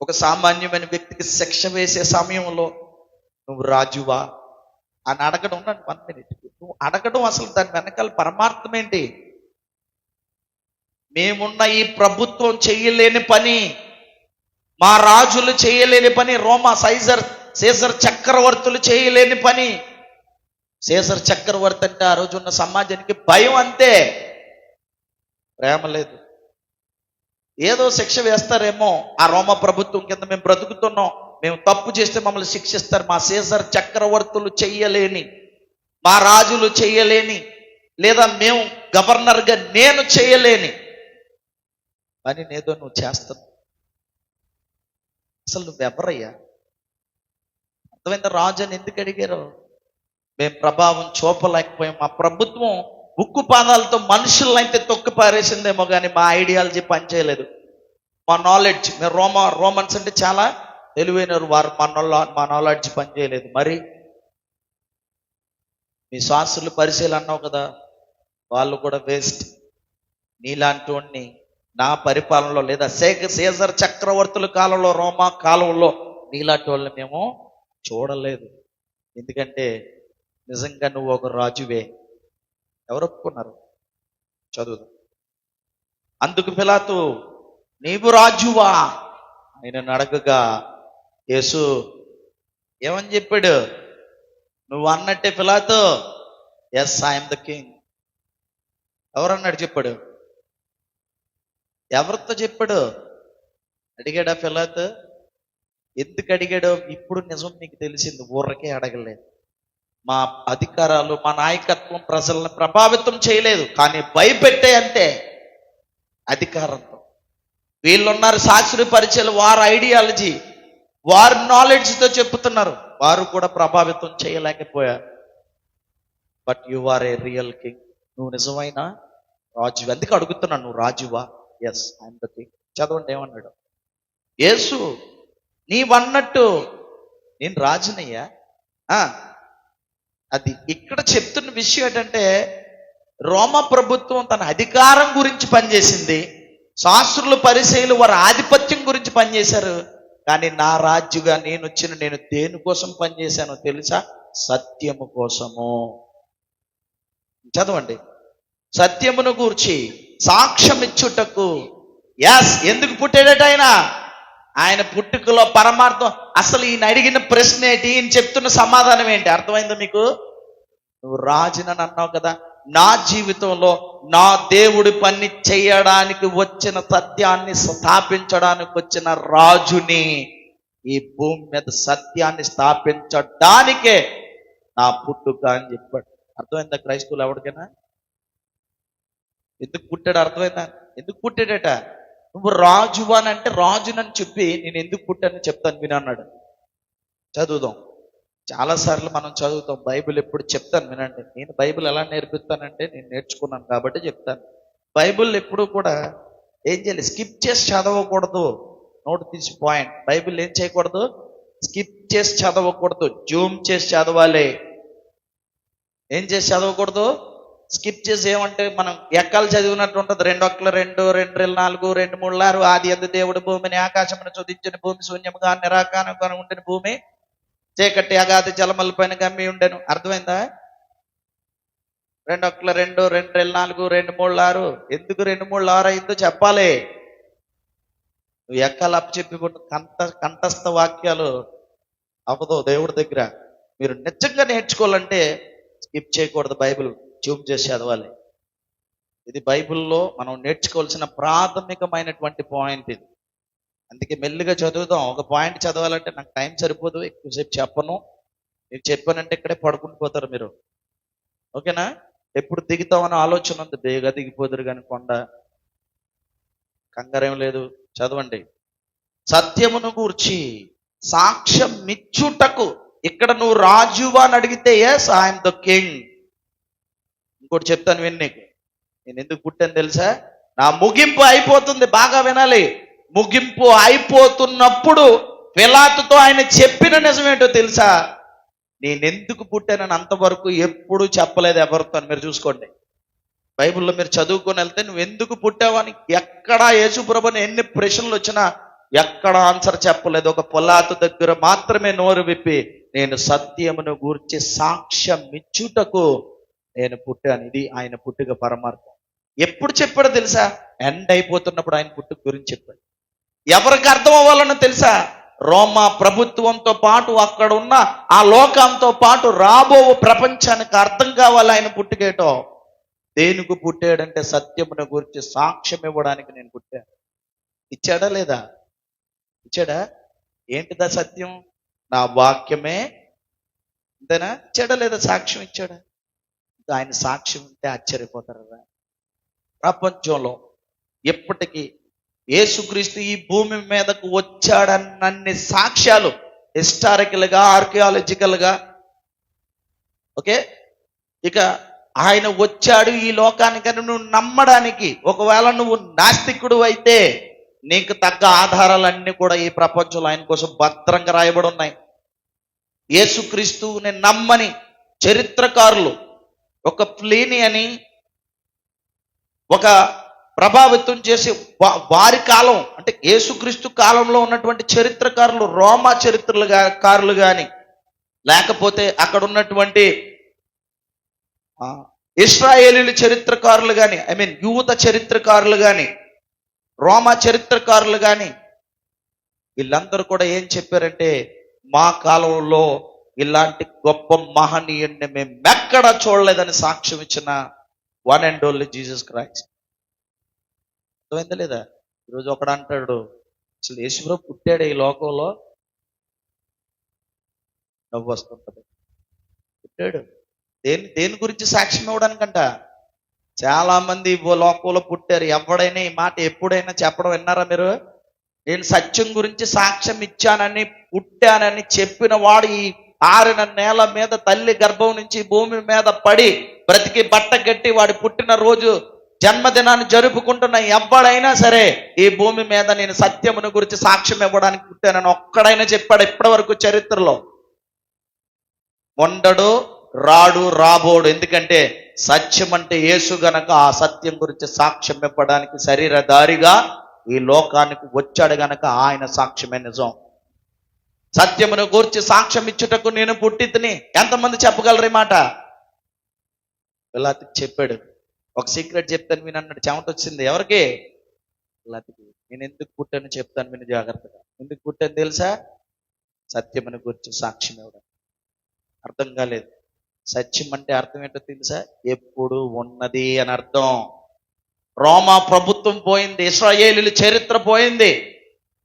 ఒక సామాన్యమైన వ్యక్తికి శిక్ష వేసే సమయంలో నువ్వు రాజువా అని అడగడం. 1 minute. నువ్వు అడగడం అసలు దాని వెనకాల పరమార్థం ఏంటి? మేమున్న ఈ ప్రభుత్వం చేయలేని పని, మా రాజులు చేయలేని పని, రోమా సీజర్ చక్రవర్తులు చేయలేని పని. సీజర్ చక్రవర్తి అంటే ఆ రోజు ఉన్న సమాజానికి భయం, అంతే, ప్రేమ లేదు. ఏదో శిక్ష వేస్తారేమో, ఆ రోమా ప్రభుత్వం కింద మేము బ్రతుకుతున్నాం, మేము తప్పు చేస్తే మమ్మల్ని శిక్షిస్తారు. మా సీజర్ చక్రవర్తులు చెయ్యలేని, మా రాజులు చెయ్యలేని, లేదా మేము గవర్నర్గా నేను చేయలేని పని ఏదో నువ్వు చేస్తున్నావు. అసలు నువ్వెవరయ్యా? అర్థమైందా? రాజు అని ఎందుకు అడిగారు? మేము ప్రభావం చూపలేకపోయాం. మా ప్రభుత్వం ఉక్కు పాదాలతో మనుషులనైతే తొక్కి పారేసిందేమో కానీ మా ఐడియాలజీ పనిచేయలేదు. మా నాలెడ్జ్, మేము రోమన్స్ అంటే చాలా తెలివైనరు, వారు మా నాలెడ్జ్ పనిచేయలేదు. మరి మీ శాస్త్రులు, పరిశీలన అన్నావు కదా, వాళ్ళు కూడా వేస్ట్. నీలాంటి వాడిని నా పరిపాలనలో లేదా సీజర్ చక్రవర్తుల కాలంలో, రోమా కాలంలో నీలాంటి వాళ్ళని మేము చూడలేదు. ఎందుకంటే నిజంగా నువ్వు ఒక రాజువే. ఎవరు ఒప్పుకున్నారు? చదువు. అందుకు పిలాతు, నీవు రాజువా ఆయన అడగగా యేసు ఏమని చెప్పాడు? నువ్వు అన్నట్టే పిలాతు, ఎస్ ఐఎమ్ ద కింగ్. ఎవరన్నాడు చెప్పాడు? ఎవరితో చెప్పాడు? అడిగాడా పిలాతు? ఎందుకు అడిగాడో ఇప్పుడు నిజం నీకు తెలిసింది. ఊర్రకే అడగలేదు. మా అధికారాలు, మా నాయకత్వం ప్రజలను ప్రభావితం చేయలేదు, కానీ భయపెట్టే అంతే అధికారంతో. వీళ్ళున్నారు శాస్త్రీయ పరిచయాలు, వారి ఐడియాలజీ, వారి నాలెడ్జ్తో చెప్తున్నారు, వారు కూడా ప్రభావితం చేయలేకపోయారు. But you are a real king. నువ్వు నిజమైన రాజు. అందుకు అడుగుతున్నాను, నువ్వు రాజువా? Yes I'm the king. చదవండి ఏమన్నాడు యేసు. నీవన్నట్టు నేను రాజునయ్యా. అది ఇక్కడ చెప్తున్న విషయం ఏంటంటే, రోమా ప్రభుత్వం తన అధికారం గురించి పనిచేసింది, శాస్త్రులు పరిచయులు వారి ఆధిపత్యం గురించి పనిచేశారు. కానీ నా రాజుగా నేను దేనికోసం పనిచేశానో తెలుసా? సత్యము కోసము. చదవండి. సత్యమును గూర్చి సాక్ష్యం ఇచ్చుటకు. ఎస్, ఎందుకు పుట్టాడట ఆయన? ఆయన పుట్టుకలో పరమార్థం. అసలు ఈయన అడిగిన ప్రశ్న ఏంటి, ఈయన చెప్తున్న సమాధానం ఏంటి? అర్థమైందా మీకు? నువ్వు రాజునని అన్నావు కదా, నా జీవితంలో నా దేవుడి పని చేయడానికి వచ్చిన, సత్యాన్ని స్థాపించడానికి వచ్చిన రాజుని, ఈ భూమి మీద సత్యాన్ని స్థాపించడానికే నా పుట్టుక అని చెప్పాడు. అర్థమైందా క్రైస్తవులు ఎవరికైనా? ఎందుకు పుట్టాడు అర్థమైందా? ఎందుకు పుట్టాడట? నువ్వు రాజు అని అంటే రాజునని చెప్పి నేను ఎందుకు పుట్టానని చెప్తాను వినన్నాడు. చదువుదాం. చాలాసార్లు మనం చదువుతాం బైబిల్. ఎప్పుడు చెప్తాను వినండి. నేను బైబిల్ ఎలా నేర్పిస్తానంటే నేను నేర్చుకున్నాను కాబట్టి చెప్తాను. బైబిల్ ఎప్పుడు కూడా ఏం చేయాలి? స్కిప్ చేసి చదవకూడదు. నోట్ తీసి పాయింట్. బైబిల్ ఏం చేయకూడదు? స్కిప్ చేసి చదవకూడదు. జూమ్ చేసి చదవాలి. ఏం చేసి చదవకూడదు? స్కిప్ చేసి. ఏమంటే మనం ఎక్కలు చదివినట్టు ఉంటుంది. 2 1 2 2 4 2 3 6. ఆది యందు దేవుడు భూమిని ఆకాశమును సృజించిన, భూమి శూన్యముగా నిరాకారంగా ఉండిన, భూమి చీకటి అగాధ జలముల పైన గమ్మి ఉండెను. అర్థమైందా? 2 1 2 2 4 2 3 6. ఎందుకు 2 3 6 అయిందో చెప్పాలి. నువ్వు ఎక్కలు అప్పచెప్పి కంఠస్థ వాక్యాలు అవ్వదు దేవుడి దగ్గర. మీరు నిజంగా నేర్చుకోవాలంటే స్కిప్ చేయకూడదు. బైబిల్ జూమ్ చేసి చదవాలి. ఇది బైబిల్లో మనం నేర్చుకోవాల్సిన ప్రాథమికమైనటువంటి పాయింట్ ఇది. అందుకే మెల్లిగా చదువుదాం. ఒక పాయింట్ చదవాలంటే నాకు టైం సరిపోదు, ఎక్కువసేపు చెప్పను. మీకు చెప్పానంటే ఇక్కడే పడుకుని పోతారు మీరు. ఓకేనా? ఎప్పుడు దిగుతామని ఆలోచన ఉంది. బేగా దిగిపోదురు కానీ కొండ. కంగారేం లేదు. చదవండి. సత్యమును గూర్చి సాక్ష్యం మిచ్చుటకు. ఇక్కడ నువ్వు రాజువా అని అడిగితే ఎస్ ఐఎమ్ ద కింగ్. ఇంకోటి చెప్తాను విని నీకు. నేను ఎందుకు పుట్టాను తెలుసా? నా ముగింపు అయిపోతుంది. బాగా వినాలి. ముగింపు అయిపోతున్నప్పుడు పిలాతుతో ఆయన చెప్పిన నిజమేంటో తెలుసా? నేనెందుకు పుట్టానని అంతవరకు ఎప్పుడు చెప్పలేదు ఎవరితో. మీరు చూసుకోండి. బైబిల్లో మీరు చదువుకొని వెళ్తే నువ్వు ఎందుకు పుట్టావని ఎక్కడా యేసుప్రభుని ఎన్ని ప్రశ్నలు వచ్చినా ఎక్కడ ఆన్సర్ చెప్పలేదు. ఒక పిలాతు దగ్గర మాత్రమే నోరు విప్పి నేను సత్యమును గూర్చి సాక్ష్యం ఇచ్చుటకు నేను పుట్టాను. ఇది ఆయన పుట్టుక పరమార్థం. ఎప్పుడు చెప్పాడో తెలుసా? ఎండ్ అయిపోతున్నప్పుడు ఆయన పుట్టుక గురించి చెప్పాడు. ఎవరికి అర్థం అవ్వాలనో తెలుసా? రోమా ప్రభుత్వంతో పాటు అక్కడ ఉన్న ఆ లోకంతో పాటు రాబో ప్రపంచానికి అర్థం కావాలి ఆయన పుట్టుకేటో. దేనికి పుట్టాడంటే సత్యమును గురించి సాక్ష్యం ఇవ్వడానికి నేను పుట్టాను. ఇచ్చాడా లేదా? ఇచ్చాడా? ఏంటిదా సత్యం? నా వాక్యమే. అంతేనా? ఇచ్చాడా లేదా? సాక్ష్యం ఇచ్చాడా? ఆయన సాక్ష్యం ఉంటే ఆశ్చర్యపోతారా? ప్రపంచంలో ఎప్పటికీ యేసుక్రీస్తు ఈ భూమి మీదకు వచ్చాడన్నన్ని సాక్ష్యాలు హిస్టారికల్గా, ఆర్కియాలజికల్గా, ఓకే, ఇక ఆయన వచ్చాడు ఈ లోకానికని నువ్వు నమ్మడానికి, ఒకవేళ నువ్వు నాస్తికుడు అయితే నీకు తగ్గ ఆధారాలన్నీ కూడా ఈ ప్రపంచంలో ఆయన కోసం భద్రంగా రాయబడి ఉన్నాయి. యేసుక్రీస్తుని నమ్మని చరిత్రకారులు, ఒక ప్లీని అని ఒక ప్రభావితం చేసి వారి కాలం అంటే యేసుక్రీస్తు కాలంలో ఉన్నటువంటి చరిత్రకారులు, రోమా చరిత్రకారులు కానీ, లేకపోతే అక్కడ ఉన్నటువంటి ఇశ్రాయేలీల చరిత్రకారులు కానీ, యూత చరిత్రకారులు కానీ, రోమా చరిత్రకారులు కానీ, వీళ్ళందరూ కూడా ఏం చెప్పారంటే మా కాలంలో ఇలాంటి గొప్ప మహనీయుడిని మేము ఎక్కడా చూడలేదని సాక్ష్యం ఇచ్చిన one and only Jesus Christ. అర్థమైందా లేదా? ఈరోజు ఒకడు అంటాడు, అసలు యేసుప్రభు పుట్టాడు ఈ లోకంలో. నవ్వు వస్తుంటది. పుట్టాడు దేని గురించి సాక్ష్యం ఇవ్వడానికంట. చాలా మంది లోకంలో పుట్టారు. ఎవడైనా ఈ మాట ఎప్పుడైనా చెప్పడం విన్నారా మీరు? నేను సత్యం గురించి సాక్ష్యం ఇచ్చానని, పుట్టానని చెప్పిన వాడు ఈ ఆరిన నేల మీద తల్లి గర్భం నుంచి భూమి మీద పడి బ్రతికి బట్ట కట్టి వాడి పుట్టిన రోజు జన్మదినాన్ని జరుపుకుంటున్న ఎవడైనా సరే ఈ భూమి మీద నేను సత్యమును గురించి సాక్ష్యం ఇవ్వడానికి పుట్టానని ఒక్కడైనా చెప్పాడు ఇప్పటి వరకు చరిత్రలో? ఉండడు, రాడు, రాబోడు. ఎందుకంటే సత్యం అంటే యేసు గనక ఆ సత్యం గురించి సాక్ష్యం ఇవ్వడానికి శరీరధారిగా ఈ లోకానికి వచ్చాడు గనక ఆయన సాక్ష్యమే నిజం. సత్యమును గూర్చి సాక్ష్యం ఇచ్చుటకు నేను పుట్టితిని. ఎంతమంది చెప్పగలరు ఈ మాట? పిలాతుకి చెప్పాడు. ఒక సీక్రెట్ చెప్తాను విని అన్నాడు. చెమట వచ్చింది ఎవరికి? పిలాతుకి. నేను ఎందుకు పుట్టాను చెప్తాను విని జాగ్రత్తగా. ఎందుకు పుట్టాను తెలుసా? సత్యమును గురించి సాక్ష్యం ఇవ్వడం. అర్థం కాలేదు. సత్యం అంటే అర్థం ఏంటో తెలుసా? ఎప్పుడు ఉన్నది అని అర్థం. రోమా ప్రభుత్వం పోయింది, ఇశ్రాయేలీల చరిత్ర పోయింది,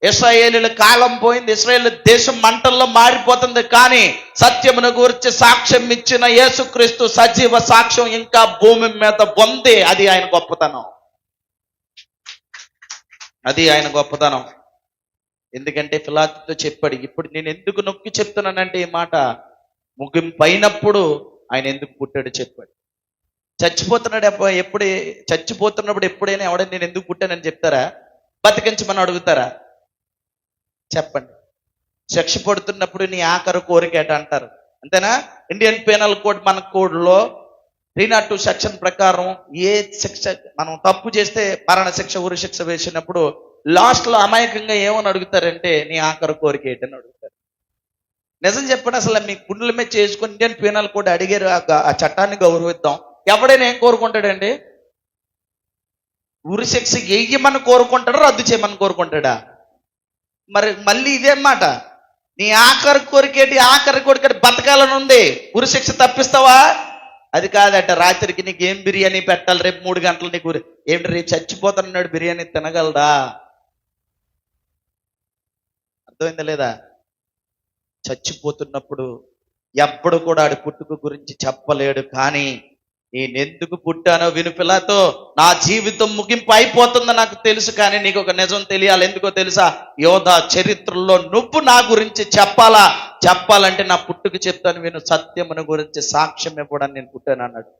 ఇశ్రాయేలీల కాలం పోయింది, ఇశ్రాయేల్ దేశం మంటల్లో మారిపోతుంది. కానీ సత్యమును గురించి సాక్ష్యం ఇచ్చిన యేసుక్రీస్తు సజీవ సాక్ష్యం ఇంకా భూమి మీద ఉంది. అది ఆయన గొప్పతనం. అది ఆయన గొప్పతనం. ఎందుకంటే పిలాతుతో చెప్పాడు. ఇప్పుడు నేను ఎందుకు నొక్కి చెప్తున్నానంటే ఈ మాట ముగింపు అయినప్పుడు ఆయన ఎందుకు పుట్టాడు చెప్పాడు. చచ్చిపోతున్నప్పుడు ఎప్పుడైనా ఎవడైనా నేను ఎందుకు పుట్టానని చెప్తారా? బతికించమని అడుగుతారా? చెప్పండి. శిక్ష పడుతున్నప్పుడు నీ ఆఖరు కోరికేట అంటారు, అంతేనా? ఇండియన్ పీనల్ కోడ్ మన కోడ్లో 302 సెక్షన్ ప్రకారం ఏ శిక్ష మనం తప్పు చేస్తే మరణ శిక్ష, ఉరి శిక్ష వేసినప్పుడు లాస్ట్లో అమాయకంగా ఏమని అడుగుతారంటే నీ ఆఖరు కోరిక ఏంటని అడుగుతారు. నిజం చెప్పండి, అసలు మీ గుండెల మీద చేసుకుని ఇండియన్ పీనల్ కోడ్ అడిగారు ఆ చట్టాన్ని గౌరవిద్దాం. ఎవడైనా ఏం కోరుకుంటాడండి? ఉరి శిక్ష వెయ్యమని కోరుకుంటాడా, రద్దు చేయమని కోరుకుంటాడా? మరి మళ్ళీ ఇదే మాట, నీ ఆఖరి కోరికేటి, ఆఖరి కోరికటి బతకాలని ఉంది. ఉరి శిక్ష తప్పిస్తావా? అది కాదట. రాత్రికి నీకు ఏం బిర్యానీ పెట్టాలి, రేపు 3 గంటలు నీకు ఏంటి, రేపు చచ్చిపోతానన్నాడు, బిర్యానీ తినగలడా? అర్థమైందా లేదా? చచ్చిపోతున్నప్పుడు ఎప్పుడు కూడా ఆడి పుట్టుక గురించి చెప్పలేడు. కానీ నేనెందుకు పుట్టానో విను పిలాతో, నా జీవితం ముగింపు అయిపోతుందో నాకు తెలుసు, కానీ నీకు ఒక నిజం తెలియాలి. ఎందుకో తెలుసా? యోధా చరిత్రలో నువ్వు నా గురించి చెప్పాలంటే నా పుట్టుక చెప్తాను విను. సత్యమును గురించి సాక్ష్యం ఇవ్వడానికి నేను పుట్టాను అన్నాడు.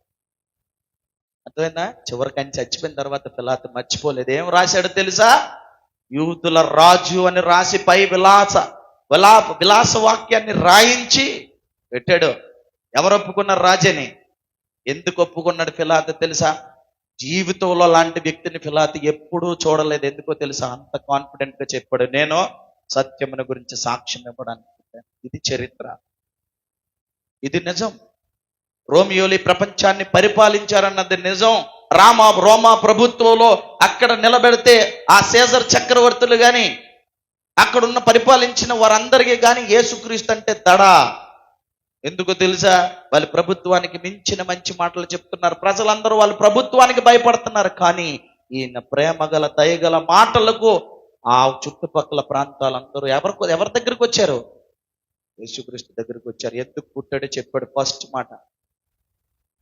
అర్థమైందా? చివరికి ఆయన చచ్చిపోయిన తర్వాత పిలాతు మర్చిపోలేదు. ఏం రాశాడో తెలుసా? యూదుల రాజు అని రాసి పై విలాస వాక్యాన్ని రాయించి పెట్టాడు. ఎవరు ఒప్పుకున్నారు రాజని? ఎందుకు ఒప్పుకున్నాడు పిలాతు తెలుసా? జీవితంలో లాంటి వ్యక్తిని పిలాతు ఎప్పుడూ చూడలేదు. ఎందుకో తెలుసా? అంత కాన్ఫిడెంట్ గా చెప్పాడు, నేను సత్యమును గురించి సాక్ష్యం ఇవ్వడానికి. ఇది చరిత్ర, ఇది నిజం. రోమియోలు ప్రపంచాన్ని పరిపాలించారన్నది నిజం. రోమా ప్రభుత్వంలో అక్కడ నిలబెడితే ఆ సీజర్ చక్రవర్తులు గాని అక్కడున్న పరిపాలించిన వారందరికీ కానీ యేసుక్రీస్తు అంటే దడా. ఎందుకు తెలుసా? వాళ్ళ ప్రభుత్వానికి మించిన మంచి మాటలు చెప్తున్నారు. ప్రజలందరూ వాళ్ళ ప్రభుత్వానికి భయపడుతున్నారు. కానీ ఈయన ప్రేమగల దయగల మాటలకు ఆ చుట్టుపక్కల ప్రాంతాలందరూ ఎవరి దగ్గరికి వచ్చారు? యేసుక్రీస్తు దగ్గరికి వచ్చారు. ఎందుకు పుట్టాడో చెప్పాడు. ఫస్ట్ మాట.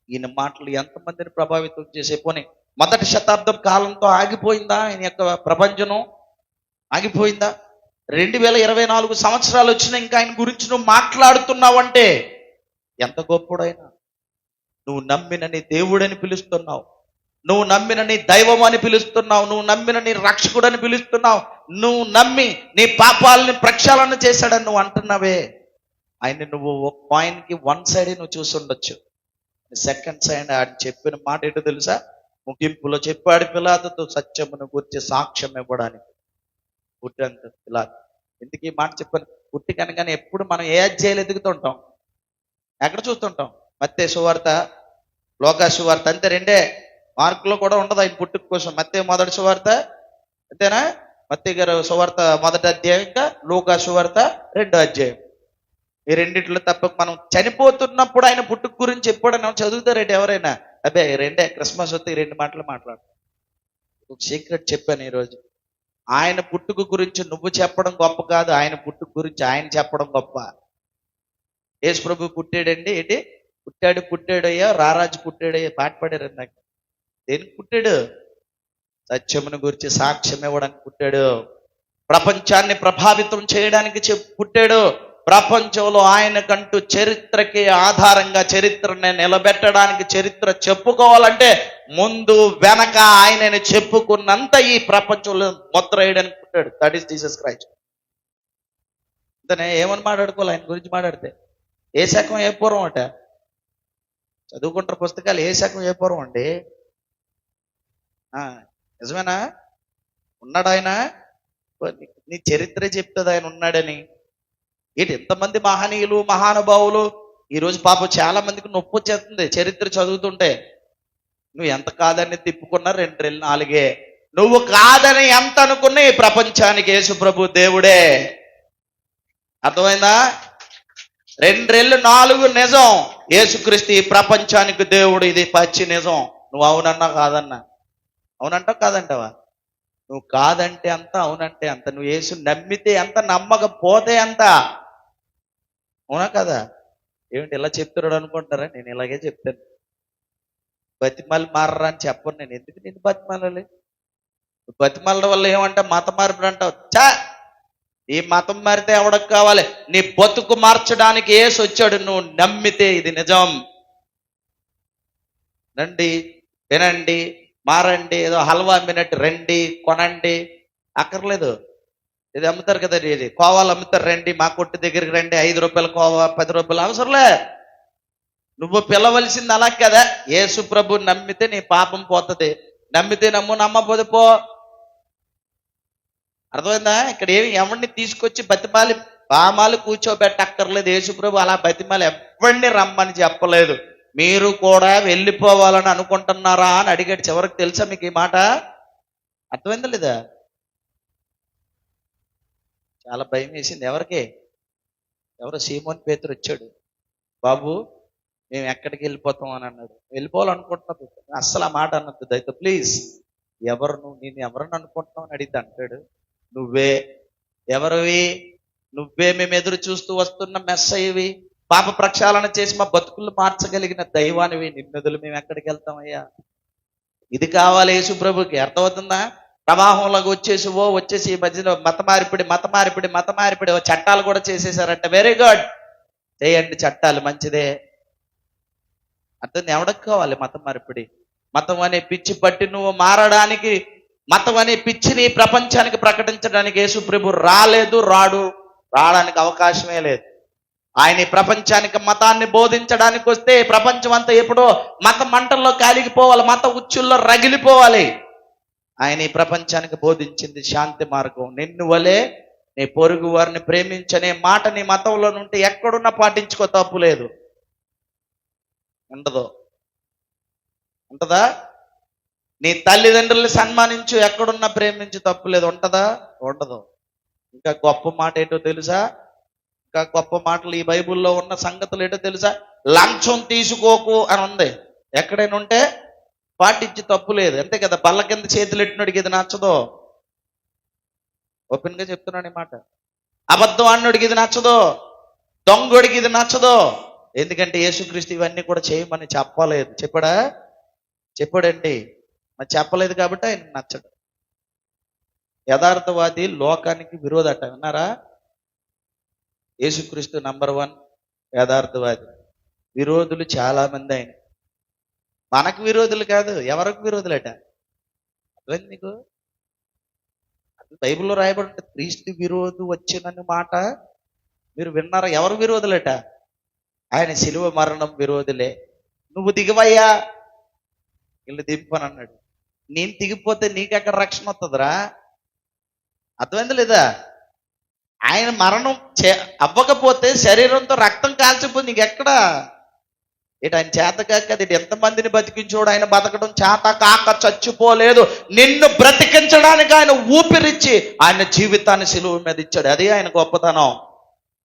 ఈయన మాటలు ఎంతమందిని ప్రభావితం చేసే. పోనీ 1వ శతాబ్దం కాలంతో ఆగిపోయిందా ఆయన యొక్క ప్రపంచం? ఆగిపోయిందా? 2024 సంవత్సరాలు వచ్చినా ఇంకా ఆయన గురించి నువ్వు మాట్లాడుతున్నావంటే ఎంత గొప్పడైనా. నువ్వు నమ్మిన నీ దేవుడని పిలుస్తున్నావు, నువ్వు నమ్మిన నీ దైవం అని పిలుస్తున్నావు, నువ్వు నమ్మిన నీ రక్షకుడని పిలుస్తున్నావు, నువ్వు నమ్మి నీ పాపాలని ప్రక్షాళన చేశాడని నువ్వు అంటున్నావే. ఆయన నువ్వు ఒక కాయిన్కి 1 సైడ్ నువ్వు చూసి ఉండొచ్చు, సెకండ్ సైడ్ ఆయన చెప్పిన మాట ఏంటో తెలుసా? ముగింపులో చెప్పాడు పిలాతుతో, సత్యమును గురించి సాక్ష్యం ఇవ్వడానికి పుట్టంత పిలాతు. ఎందుకు ఈ మాట చెప్పాను? పుట్టి కనుకనే ఎప్పుడు మనం ఏ అధ్యాయాలు ఎదుగుతుంటాం? ఎక్కడ చూస్తుంటాం? మత్తయి సువార్త, లోకా సువార్త, అంతే. 2 మార్కులో కూడా ఉండదు ఆయన పుట్టుక కోసం. మత్తయి 1వ సువార్త, అంతేనా? మత్తయి గారు సువార్త 1వ అధ్యాయం, ఇంకా లోకా సువార్త 2వ అధ్యాయం. ఈ రెండిట్లో తప్ప మనం చనిపోతున్నప్పుడు ఆయన పుట్టుక గురించి చెప్పాడని చదువుతారేంటి ఎవరైనా? అబ్బే రెండే, క్రిస్మస్ వస్తే ఈ 2 మాటలు మాట్లాడు. ఒక సీక్రెట్ చెప్పాను ఈరోజు. ఆయన పుట్టుక గురించి నువ్వు చెప్పడం గొప్ప కాదు, ఆయన పుట్టుక గురించి ఆయన చెప్పడం గొప్ప. యేసు ప్రభు పుట్టాడండి, ఏంటి పుట్టాడయ్యా, రారాజు పుట్టాడయ్యా పాట పాడారు నాకు. దేనికి పుట్టాడు? సత్యమును గురించి సాక్ష్యం ఇవ్వడానికి పుట్టాడు. ప్రపంచాన్ని ప్రభావితం చేయడానికి పుట్టాడు. ప్రపంచంలో ఆయనకంటూ చరిత్రకి ఆధారంగా చరిత్రని నిలబెట్టడానికి, చరిత్ర చెప్పుకోవాలంటే ముందు వెనక ఆయనని చెప్పుకున్నంత ఈ ప్రపంచంలో ముద్ర వేయడానికి పుట్టాడు. That is Jesus Christ. అంతనే ఏమని మాట్లాడుకోవాలి ఆయన గురించి మాట్లాడితే? ఏ శకం ఏ పూర్వం అట చదువుకుంటారు పుస్తకాలు. ఏ శకం ఏ పూర్వం అండి? నిజమేనా? ఉన్నాడు ఆయన? నీ చరిత్రే చెప్తుంది ఆయన ఉన్నాడని. ఏంటి ఎంతమంది మహనీయులు మహానుభావులు ఈరోజు పాపం చాలా మందికి నొప్పి వచ్చేస్తుంది చరిత్ర చదువుతుంటే. నువ్వు ఎంత కాదని తిప్పుకున్నా 2 రెళ్ళు 4. నువ్వు కాదని ఎంత అనుకున్నా ఈ ప్రపంచానికి యేసు ప్రభు దేవుడే. అర్థమైందా? 2 రెళ్ళు 4 నిజం. యేసుక్రీస్తు ఈ ప్రపంచానికి దేవుడు, ఇది పచ్చి నిజం. నువ్వు అవునన్నా కాదన్నా? అవునంటావు కాదంటావా? నువ్వు కాదంటే అంత, అవునంటే అంత. నువ్వు యేసు నమ్మితే ఎంత, నమ్మకపోతే ఎంత. అవునా కదా? ఏమిటి ఇలా చెప్తున్నాడు అనుకుంటారా? నేను ఇలాగే చెప్తాను. బతిమాలి మారరా అని చెప్పను నేను. ఎందుకు నేను బతిమాలాలి? బతిమాలడం వల్ల ఏమంటా మత మార్పుడు అంటావు. ఈ మతం మారితే ఎవడకు కావాలి? నీ బతుకు మార్చడానికి యేసు వచ్చాడు. నువ్వు నమ్మితే ఇది నిజం. రండి, వినండి, మారండి. ఏదో హల్వా అమ్మినట్టు రండి, కొనండి అక్కర్లేదు. ఇది అమ్ముతారు కదా, ఇది కోవాలు అమ్ముతారు, రండి మా కొట్టు దగ్గరికి రండి, 5 రూపాయలు కోవా, 10 రూపాయలు అవసరంలే. నువ్వు పిలవలసింది అలా కదా. యేసు ప్రభు నమ్మితే నీ పాపం పోతుంది. నమ్మితే నమ్ము, నమ్మపోతే పో. అర్థమైందా? ఇక్కడ ఎవరిని తీసుకొచ్చి బతిమాలి పామాలు కూర్చోబెట్టక్కర్లేదు. యేసు ప్రభు అలా బతిమాలి ఎవరిని రమ్మని చెప్పలేదు. మీరు కూడా వెళ్ళిపోవాలని అనుకుంటున్నారా అని అడిగాడు. చివరికి తెలుసా మీకు ఈ మాట? అర్థమైందా లేదా? చాలా భయం వేసింది. ఎవరు సీమోన్ పేతురు వచ్చాడు. బాబు మేము ఎక్కడికి వెళ్ళిపోతాం అని అన్నాడు. వెళ్ళిపోవాలనుకుంటున్నావు? అస్సలు ఆ మాట అన్నది దయతో ప్లీజ్. నేను ఎవరిని అనుకుంటున్నావు అని అడిగితే అంటాడు, నువ్వే. ఎవరివి? నువ్వే మేము ఎదురు చూస్తూ వస్తున్న మెస్సయ్యవి, పాప ప్రక్షాళన చేసి మా బతుకులు మార్చగలిగిన దైవానివి. నిన్నదులు మేము ఎక్కడికి వెళ్తామయ్యా? ఇది కావాలి యేసు ప్రభుకి. అర్థమవుతుందా? ప్రవాహంలాగా వచ్చేసి ఈ మధ్యలో మత మార్పిడి చట్టాలు కూడా చేసేసారంట. వెరీ గుడ్, చేయండి చట్టాలు, మంచిదే. అర్థం? ఎవడకు కావాలి మతం మార్పిడి? మతం అనే పిచ్చి పట్టి నువ్వు మారడానికి, మతం అనే పిచ్చిని ప్రపంచానికి ప్రకటించడానికి యేసు ప్రభు రావడానికి అవకాశమే లేదు. ఆయన ఈ ప్రపంచానికి మతాన్ని బోధించడానికి వస్తే ప్రపంచం అంతా ఎప్పుడో మత మంటల్లో కాలిగిపోవాలి, మత ఉచ్చుల్లో రగిలిపోవాలి. ఆయన ఈ ప్రపంచానికి బోధించింది శాంతి మార్గం. నిన్ను వలే నీ పొరుగు వారిని ప్రేమించనే మాట నీ మతంలో నుండి ఎక్కడున్నా పాటించుకో, తప్పు లేదు. ఉంటదా? నీ తల్లిదండ్రుల్ని సన్మానించు, ఎక్కడున్నా ప్రేమించు, తప్పు లేదు. ఉండదు. ఇంకా గొప్ప మాట ఏంటో తెలుసా? ఇంకా గొప్ప మాటలు ఈ బైబిల్లో ఉన్న సంగతులు ఏంటో తెలుసా? లంచం తీసుకోకు అని ఉంది. ఎక్కడైనా ఉంటే పాటించి, తప్పు లేదు. అంతే కదా. బల్ల కింద చేతులు ఎట్టినోడికి ఇది నచ్చదో? ఓపెన్ గా చెప్తున్నాను ఈ మాట. అబద్ధం అన్నోడికి ఇది నచ్చదో? దొంగోడికి ఇది నచ్చదో? ఎందుకంటే యేసుక్రీస్తు ఇవన్నీ కూడా చేయమని చెప్పలేదు. చెప్పాడండి, మరి చెప్పలేదు కాబట్టి ఆయన నచ్చడు. యథార్థవాది లోకానికి విరోధట. విన్నారా? యేసుక్రీస్తు నంబర్ 1 యథార్థవాది. విరోధులు చాలా మంది ఆయన. మనకు విరోధులు కాదు, ఎవరికి విరోధులట? అర్థమైంది నీకు? బైబిల్లో రాయబడి ఉంటుంది, క్రీస్తు విరోధు వచ్చినని మాట మీరు విన్నారా? ఎవరు విరోధులట? ఆయన శిలువ మరణం విరోధులే. నువ్వు దిగవయ్యా, వీళ్ళు దింపని అన్నాడు. నేను దిగిపోతే నీకెక్కడ రక్షణ వస్తుందిరా? అర్థమైంది లేదా? ఆయన మరణం అవ్వకపోతే శరీరంతో రక్తం కాల్చిపోతే నీకెక్కడ? ఆయన చేత కాక ఎంతమందిని బతికించోడు. ఆయన బతకడం చేత కాక చచ్చిపోలేదు. నిన్ను బ్రతికించడానికి ఆయన ఊపిరిచ్చి ఆయన జీవితాన్ని సిలువ మీద ఇచ్చాడు. అది ఆయన గొప్పతనం.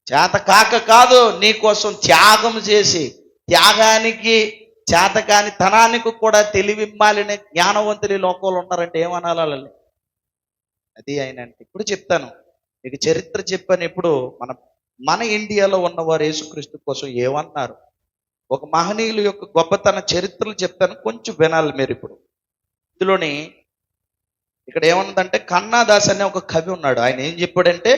చేత కాక కాదు, నీ కోసం త్యాగం చేసి, త్యాగానికి చేతకాని తనానికి కూడా తెలివిమ్మాలిన జ్ఞానవంతులు ఈ లోకంలో ఉన్నారంటే ఏమనాలి వాళ్ళని? అది ఆయన అంటే. ఇప్పుడు చెప్తాను మీకు చరిత్ర చెప్పాను. ఇప్పుడు మన ఇండియాలో ఉన్నవారు యేసుక్రీస్తు కోసం ఏమన్నారు, ఒక మహనీయుల యొక్క గొప్పతన చరిత్రలు చెప్తాను, కొంచెం వినాలి మీరు. ఇప్పుడు ఇందులోని ఇక్కడ ఏమన్నదంటే, కన్నాదాస్ అనే ఒక కవి ఉన్నాడు. ఆయన ఏం చెప్పాడంటే,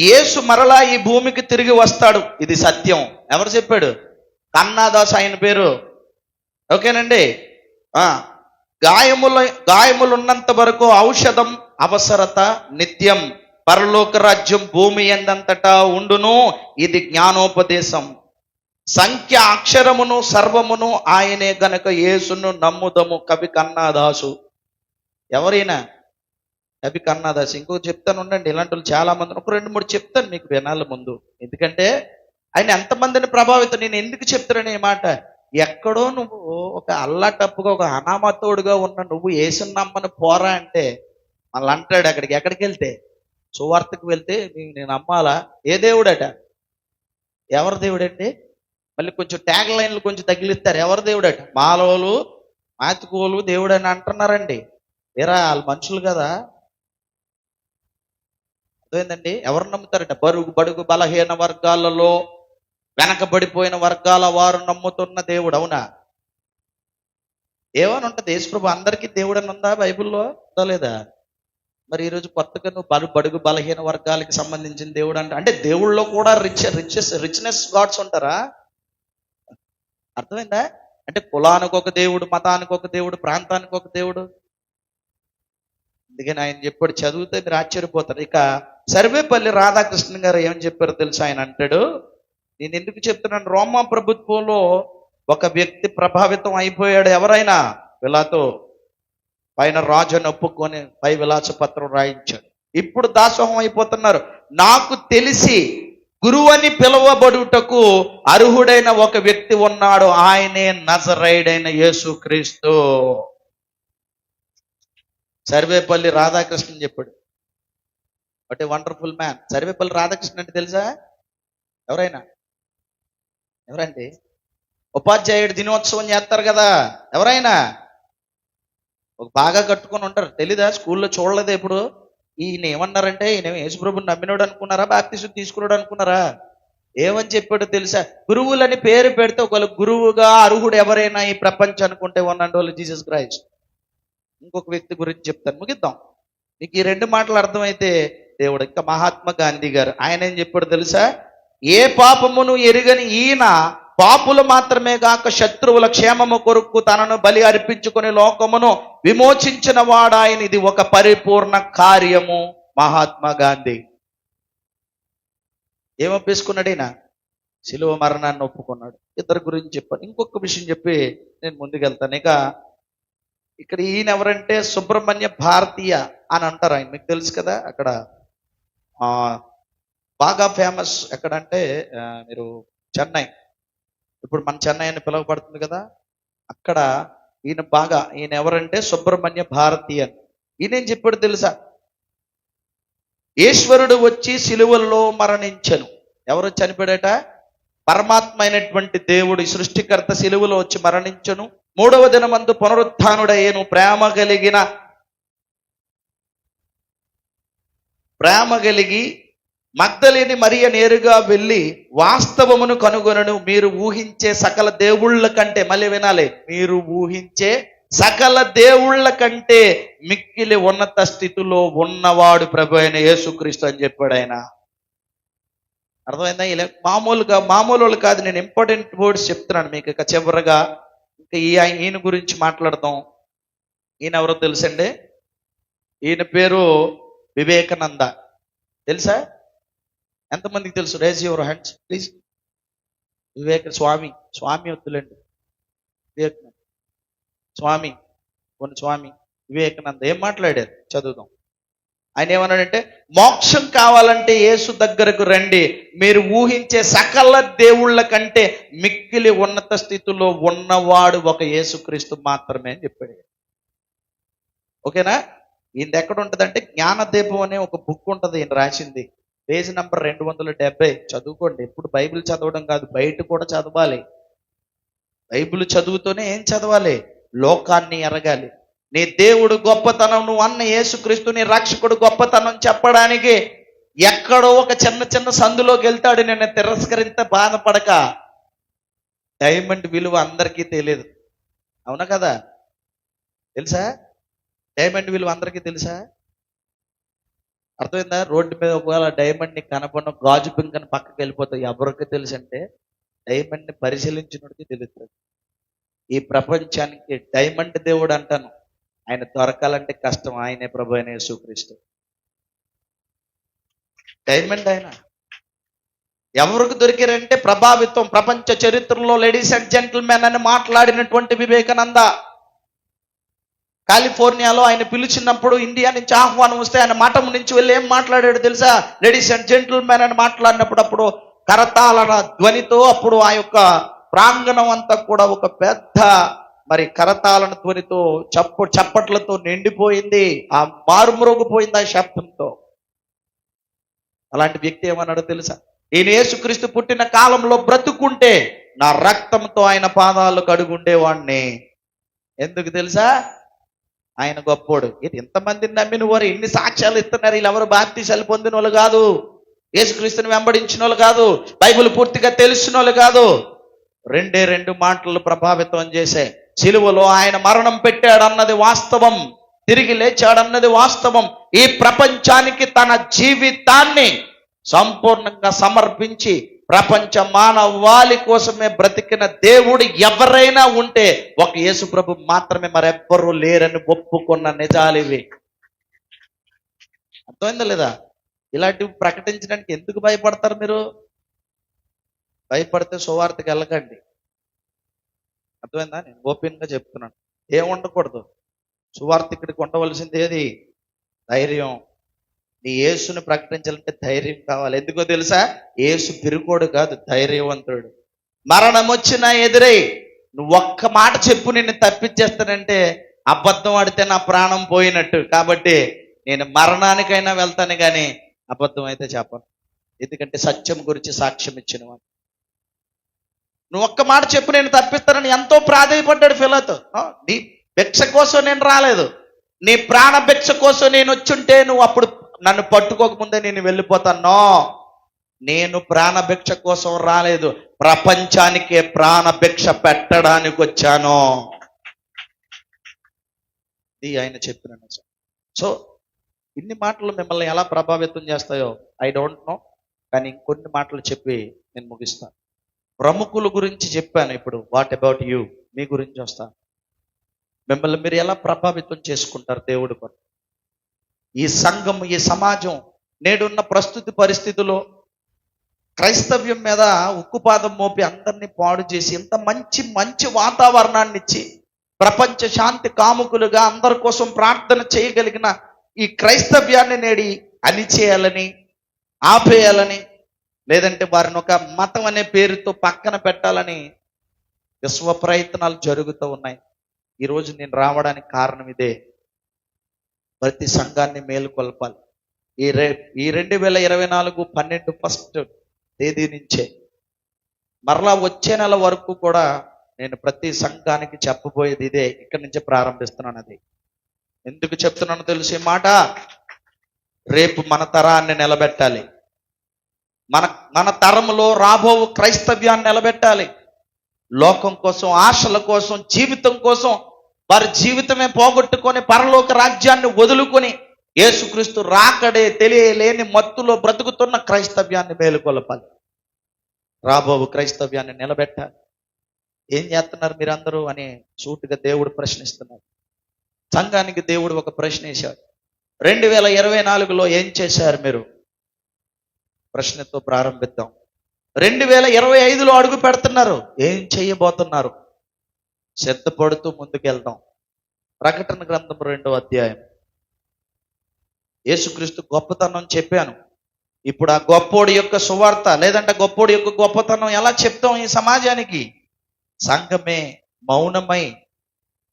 యేసు మరలా ఈ భూమికి తిరిగి వస్తాడు, ఇది సత్యం. ఎవరు చెప్పాడు? కన్నాదాస్ ఆయన పేరు. ఓకేనండి. గాయములు ఉన్నంత వరకు ఔషధం అవసరత నిత్యం, పరలోక రాజ్యం భూమి ఎందంతటా ఉండును, ఇది జ్ఞానోపదేశం. సంఖ్య అక్షరమును సర్వమును ఆయనే గనక యేసును నమ్ముదము. కవి కన్నాదాసు. ఎవరైనా కవి కన్నాదాసు. ఇంకో చెప్తాను ఉండండి, ఇలాంటి వాళ్ళు చాలా మంది, ఒక 2-3 చెప్తాను మీకు వినాలి ముందు. ఎందుకంటే ఆయన ఎంతమందిని ప్రభావితం. నేను ఎందుకు చెప్తానని ఈ మాట, ఎక్కడో నువ్వు ఒక అల్లాటప్పుగా ఒక అనామతోడుగా ఉన్న నువ్వు యేసుని నమ్మని పోరా అంటే మళ్ళీ అంటాడు ఎక్కడికి వెళ్తే, సువార్తకు వెళ్తే నేను నమ్మాలా? ఏ దేవుడట? ఎవరు దేవుడండి? మళ్ళీ కొంచెం ట్యాగ్ లైన్లు కొంచెం తగిలిస్తారు. ఎవరు దేవుడట? మాలోలు మాతికోలు దేవుడు అని అంటున్నారండి. ఏరా వాళ్ళు మనుషులు కదా. అదేందండి, ఎవరు నమ్ముతారట? బడుగు బలహీన వర్గాలలో వెనకబడిపోయిన వర్గాల వారు నమ్ముతున్న దేవుడు. అవునా? ఏమని ఉంటుంది? యేసుప్రభు అందరికీ దేవుడు అని ఉందా బైబిల్లో? ఉందా లేదా? మరి ఈరోజు కొత్తగా నువ్వు బడుగు బలహీన వర్గాలకి సంబంధించిన దేవుడు అంటే దేవుళ్ళలో కూడా రిచ్నెస్ గాడ్స్ ఉంటారా? అర్థమైందా? అంటే కులానికి ఒక దేవుడు, మతానికి ఒక దేవుడు, ప్రాంతానికి ఒక దేవుడు. అందుకని ఆయన చెప్పాడు, చదివితే మీరు ఆశ్చర్యపోతారు. ఇక సర్వేపల్లి రాధాకృష్ణ గారు ఏమని చెప్పారో తెలుసు. ఆయన అంటాడు, నేను ఎందుకు చెప్తున్నాను, రోమా ప్రభుత్వంలో ఒక వ్యక్తి ప్రభావితం అయిపోయాడు. ఎవరైనా పిలాతో పైన రాజుని ఒప్పుకొని పై విలాస పత్రం రాయించాడు. ఇప్పుడు దాసోహం అయిపోతున్నారు. నాకు తెలిసి గురువు అని పిలువబడుటకు అర్హుడైన ఒక వ్యక్తి ఉన్నాడు, ఆయనే నజరేయుడైన యేసుక్రీస్తు. సర్వేపల్లి రాధాకృష్ణ చెప్పాడు. What a wonderful man. Sarvepalli Radhakrishna అంటే తెలుసా? ఎవరండి? ఉపాధ్యాయుడు దినోత్సవం చేస్తారు కదా, ఎవరైనా ఒక బాగా కట్టుకొని ఉంటారు. తెలీదా? స్కూల్లో చూడలేదు ఎప్పుడు? ఈయన ఏమన్నారంటే, ఈయన యేసుప్రభుని నమ్మినోడు అనుకున్నారా, బాప్తిసం తీసుకున్నాడు అనుకున్నారా? ఏమని చెప్పాడో తెలుసా? గురువులని పేరు పెడితే ఒకళ్ళు గురువుగా అర్హుడు ఎవరైనా ఈ ప్రపంచం అనుకుంటే వాళ్ళు జీసస్ క్రైస్ట్. ఇంకొక వ్యక్తి గురించి చెప్తాను, ముగిద్దాం. మీకు ఈ 2 మాటలు అర్థమైతే దేవుడు. ఇంకా మహాత్మా గాంధీ గారు, ఆయన ఏం చెప్పాడు తెలుసా? ఏ పాపమును ఎరుగని ఈయన పాపులు మాత్రమే కాక శత్రువుల క్షేమము కొరకు తనను బలి అర్పించుకుని లోకమును విమోచించిన వాడాయన. ఇది ఒక పరిపూర్ణ కార్యము. మహాత్మా గాంధీ ఏమొప్పేసుకున్నాడు? ఈయన శిలువ మరణాన్ని ఒప్పుకున్నాడు. ఇద్దరు గురించి చెప్పాను. ఇంకొక విషయం చెప్పి నేను ముందుకెళ్తాను. ఇక్కడ ఈయన ఎవరంటే సుబ్రహ్మణ్య భారతీయ అని అంటారు. ఆయన మీకు తెలుసు కదా. అక్కడ బాగా ఫేమస్ ఎక్కడంటే మీరు చెన్నై, ఇప్పుడు మన చెన్నై అని పిలువబడుతుంది కదా, అక్కడ ఈయన ఎవరంటే సుబ్రహ్మణ్య భారతీయ. ఈయనేం చెప్పాడు తెలుసా? ఈశ్వరుడు వచ్చి సిలువల్లో మరణించను. ఎవరు చనిపోయాడట? పరమాత్మ అయినటువంటి దేవుడు, సృష్టికర్త సిలువలో వచ్చి మరణించను, 3వ దినమందు పునరుత్థానుడయ్యను. ప్రేమ కలిగి మగ్దలేని మరియ నేరుగా వెళ్ళి వాస్తవమును కనుగొనను. మీరు ఊహించే సకల దేవుళ్ళ కంటే, మళ్ళీ వినాలి, మీరు ఊహించే సకల దేవుళ్ళ కంటే మిక్కిలి ఉన్నత స్థితిలో ఉన్నవాడు ప్రభు అయిన యేసుక్రీస్తు అని చెప్పాడు ఆయన. అర్థమైందా? ఇలా మామూలు కాదు. నేను ఇంపార్టెంట్ వర్డ్స్ చెప్తున్నాను మీకు. ఇక చివరగా ఇంకా ఈయన గురించి మాట్లాడదాం. ఈయన ఎవరో తెలుసండి? ఈయన పేరు వివేకానంద. తెలుసా? ఎంతమందికి తెలుసు? Raise your hands please. Swami వద్దులేండి, స్వామి వివేకానంద ఏం మాట్లాడారు చదువుదాం. ఆయన ఏమన్నాడంటే, మోక్షం కావాలంటే యేసు దగ్గరకు రండి, మీరు ఊహించే సకల దేవుళ్ళ కంటే మిక్కిలి ఉన్నత స్థితిలో ఉన్నవాడు ఒక యేసుక్రీస్తు మాత్రమే అని చెప్పాడు. ఓకేనా? ఈయన ఎక్కడ ఉంటుందంటే జ్ఞానదీపం అనే ఒక బుక్ ఉంటుంది, ఈయన రాసింది. పేజ్ నంబర్ 270 చదువుకోండి. ఎప్పుడు బైబిల్ చదవడం కాదు, బయట కూడా చదవాలి. బైబిల్ చదువుతూనే ఏం చదవాలి? లోకాన్ని ఎరగాలి. నీ దేవుడు గొప్పతనం, నువ్వు అన్న యేసుక్రీస్తు నీ రక్షకుడు గొప్పతనం చెప్పడానికి ఎక్కడో ఒక చిన్న చిన్న సందులోకి వెళ్తాడు. నేను తిరస్కరింత బాధపడక. డైమండ్ విలువ అందరికీ తెలియదు, అవునా కదా? తెలుసా? డైమండ్ విలువ అందరికీ తెలుసా? అర్థమైందా? రోడ్డు మీద ఒకవేళ డైమండ్ ని కనపడిన గాజు పింకని పక్కకి వెళ్ళిపోతాయి. ఎవరికి తెలుసు అంటే డైమండ్ ని పరిశీలించినోడికి తెలుస్తుంది. ఈ ప్రపంచానికి డైమండ్ దేవుడు అంటాను. ఆయన దొరకాలంటే కష్టం. ఆయనే ప్రభు అయిన యేసుక్రీస్తు. డైమండ్ ఆయన ఎవరికి దొరికారంటే ప్రభావితం. ప్రపంచ చరిత్రలో లేడీస్ అండ్ జెంటిల్మెన్ అని మాట్లాడినటువంటి వివేకానంద కాలిఫోర్నియాలో ఆయన పిలిచినప్పుడు ఇండియా నుంచి ఆహ్వానం వస్తే ఆయన మఠం నుంచి వెళ్ళి ఏం మాట్లాడాడు తెలుసా? లేడీస్ అండ్ జెంటిల్మెన్ అని మాట్లాడినప్పుడు అప్పుడు కరతాళన ధ్వనితో అప్పుడు ఆ యొక్క ప్రాంగణం అంతా కూడా ఒక పెద్ద కరతాళన ధ్వనితో చప్పట్లతో నిండిపోయింది. ఆ మారుమ్రోగిపోయింది ఆ శబ్దంతో. అలాంటి వ్యక్తి ఏమన్నాడో తెలుసా? ఈయన యేసుక్రీస్తు పుట్టిన కాలంలో బ్రతుకుంటే నా రక్తంతో ఆయన పాదాలు కడుగుండేవాడిని. ఎందుకు తెలుసా? ఆయన గొప్పోడు. ఇంతమందిని నమ్మిన వారు ఎన్ని సాక్ష్యాలు ఇస్తున్నారు. వీళ్ళెవరు బాప్తీసాలు పొందిన వాళ్ళు కాదు, యేసుక్రీస్తుని వెంబడించిన వాళ్ళు కాదు, బైబిల్ పూర్తిగా తెలిసిన వాళ్ళు కాదు. రెండు మాటలు ప్రభావితం చేసే. సిలువలో ఆయన మరణం పెట్టాడన్నది వాస్తవం, తిరిగి లేచాడన్నది వాస్తవం. ఈ ప్రపంచానికి తన జీవితాన్ని సంపూర్ణంగా సమర్పించి ప్రపంచ మానవాళి కోసమే బ్రతికిన దేవుడు ఎవరైనా ఉంటే ఒక యేసు ప్రభు మాత్రమే, మరెవ్వరూ లేరని ఒప్పుకున్న నిజాలివి. అర్థమైందా లేదా? ఇలాంటివి ప్రకటించడానికి ఎందుకు భయపడతారు మీరు? భయపడితే సువార్తకి వెళ్ళకండి. అర్థమైందా? నేను ఓపెన్గా చెప్తున్నాను. ఏం ఉండకూడదు. సువార్తికుడికి ఉండవలసింది ఏది? ధైర్యం. నీ యేసుని ప్రకటించాలంటే ధైర్యం కావాలి. ఎందుకో తెలుసా? యేసు పిరుకోడు కాదు, ధైర్యవంతుడు. మరణం వచ్చినా ఎదురై నువ్వు ఒక్క మాట చెప్పు, నిన్ను తప్పించేస్తానంటే అబద్ధం ఆడితే నా ప్రాణం పోయినట్టు. కాబట్టి నేను మరణానికైనా వెళ్తాను కానీ అబద్ధం అయితే చెప్పను. ఎందుకంటే సత్యం గురించి సాక్ష్యం ఇచ్చిన వాడు. నువ్వు ఒక్క మాట చెప్పు, నేను తప్పిస్తానని ఎంతో ప్రాధాయపడ్డాడు ఫిలాతో. నీ భిక్ష కోసం నేను రాలేదు, నీ ప్రాణ భిక్ష కోసం నేను వచ్చుంటే నువ్వు అప్పుడు నన్ను పట్టుకోకముందే నేను వెళ్ళిపోతాను. నేను ప్రాణభిక్ష కోసం రాలేదు, ప్రపంచానికే ప్రాణభిక్ష పెట్టడానికి వచ్చాను. ఇది ఆయన చెప్పిన నిజం. సో ఇన్ని మాటలు మిమ్మల్ని ఎలా ప్రభావితం చేస్తాయో ఐ డోంట్ నో, కానీ ఇంకొన్ని మాటలు చెప్పి నేను ముగిస్తాను. ప్రముఖుల గురించి చెప్పాను. ఇప్పుడు వాట్ అబౌట్ యూ? మీ గురించి వస్తాను. మిమ్మల్ని మీరు ఎలా ప్రభావితం చేసుకుంటారు దేవుడి పట్ల? ఈ సంఘం, ఈ సమాజం నేడున్న ప్రస్తుత పరిస్థితుల్లో క్రైస్తవ్యం మీద ఉక్కుపాదం మోపి అందరినీ పాడు చేసి ఇంత మంచి వాతావరణాన్ని ఇచ్చి ప్రపంచ శాంతి కాముకులుగా అందరి కోసం ప్రార్థన చేయగలిగిన ఈ క్రైస్తవ్యాన్ని నేడి అణిచేయాలని, ఆపేయాలని, లేదంటే వారిని ఒక మతం అనే పేరుతో పక్కన పెట్టాలని విశ్వ ప్రయత్నాలు జరుగుతూ ఉన్నాయి. ఈరోజు నేను రావడానికి కారణం ఇదే. ప్రతి సంఘాన్ని మేలుకొల్పాలి. ఈ 2024 12 ఫస్ట్ తేదీ నుంచే మరలా వచ్చే నెల వరకు కూడా నేను ప్రతి సంఘానికి చెప్పబోయేది ఇదే. ఇక్కడి నుంచే ప్రారంభిస్తున్నాను. అది ఎందుకు చెప్తున్నానో తెలుసు ఈ మాట? రేపు మన తరాన్ని నిలబెట్టాలి. మన తరంలో రాబో క్రైస్తవ్యాన్ని నిలబెట్టాలి. లోకం కోసం, ఆశల కోసం, జీవితం కోసం వారి జీవితమే పోగొట్టుకొని పరలోక రాజ్యాన్ని వదులుకొని యేసుక్రీస్తు రాకడే తెలియలేని మత్తులో బ్రతుకుతున్న క్రైస్తవ్యాన్ని మేలుకొలపాలి. రాబో క్రైస్తవ్యాన్ని నిలబెట్టాలి. ఏం చేస్తున్నారు మీరందరూ అని సూటిగా దేవుడు ప్రశ్నిస్తున్నారు. సంఘానికి దేవుడు ఒక ప్రశ్న వేశాడు. 2024లో ఏం చేశారు మీరు? ప్రశ్నతో ప్రారంభిద్దాం. 2025లో అడుగు పెడుతున్నారు. ఏం చేయబోతున్నారు? సిద్ధపడుతూ ముందుకెళ్దాం. ప్రకటన గ్రంథం 2వ అధ్యాయం. యేసుక్రీస్తు గొప్పతనం చెప్పాను. ఇప్పుడు ఆ గొప్పోడి యొక్క సువార్త, లేదంటే గొప్పోడి యొక్క గొప్పతనం ఎలా చెప్తాం ఈ సమాజానికి? సంఘమే మౌనమై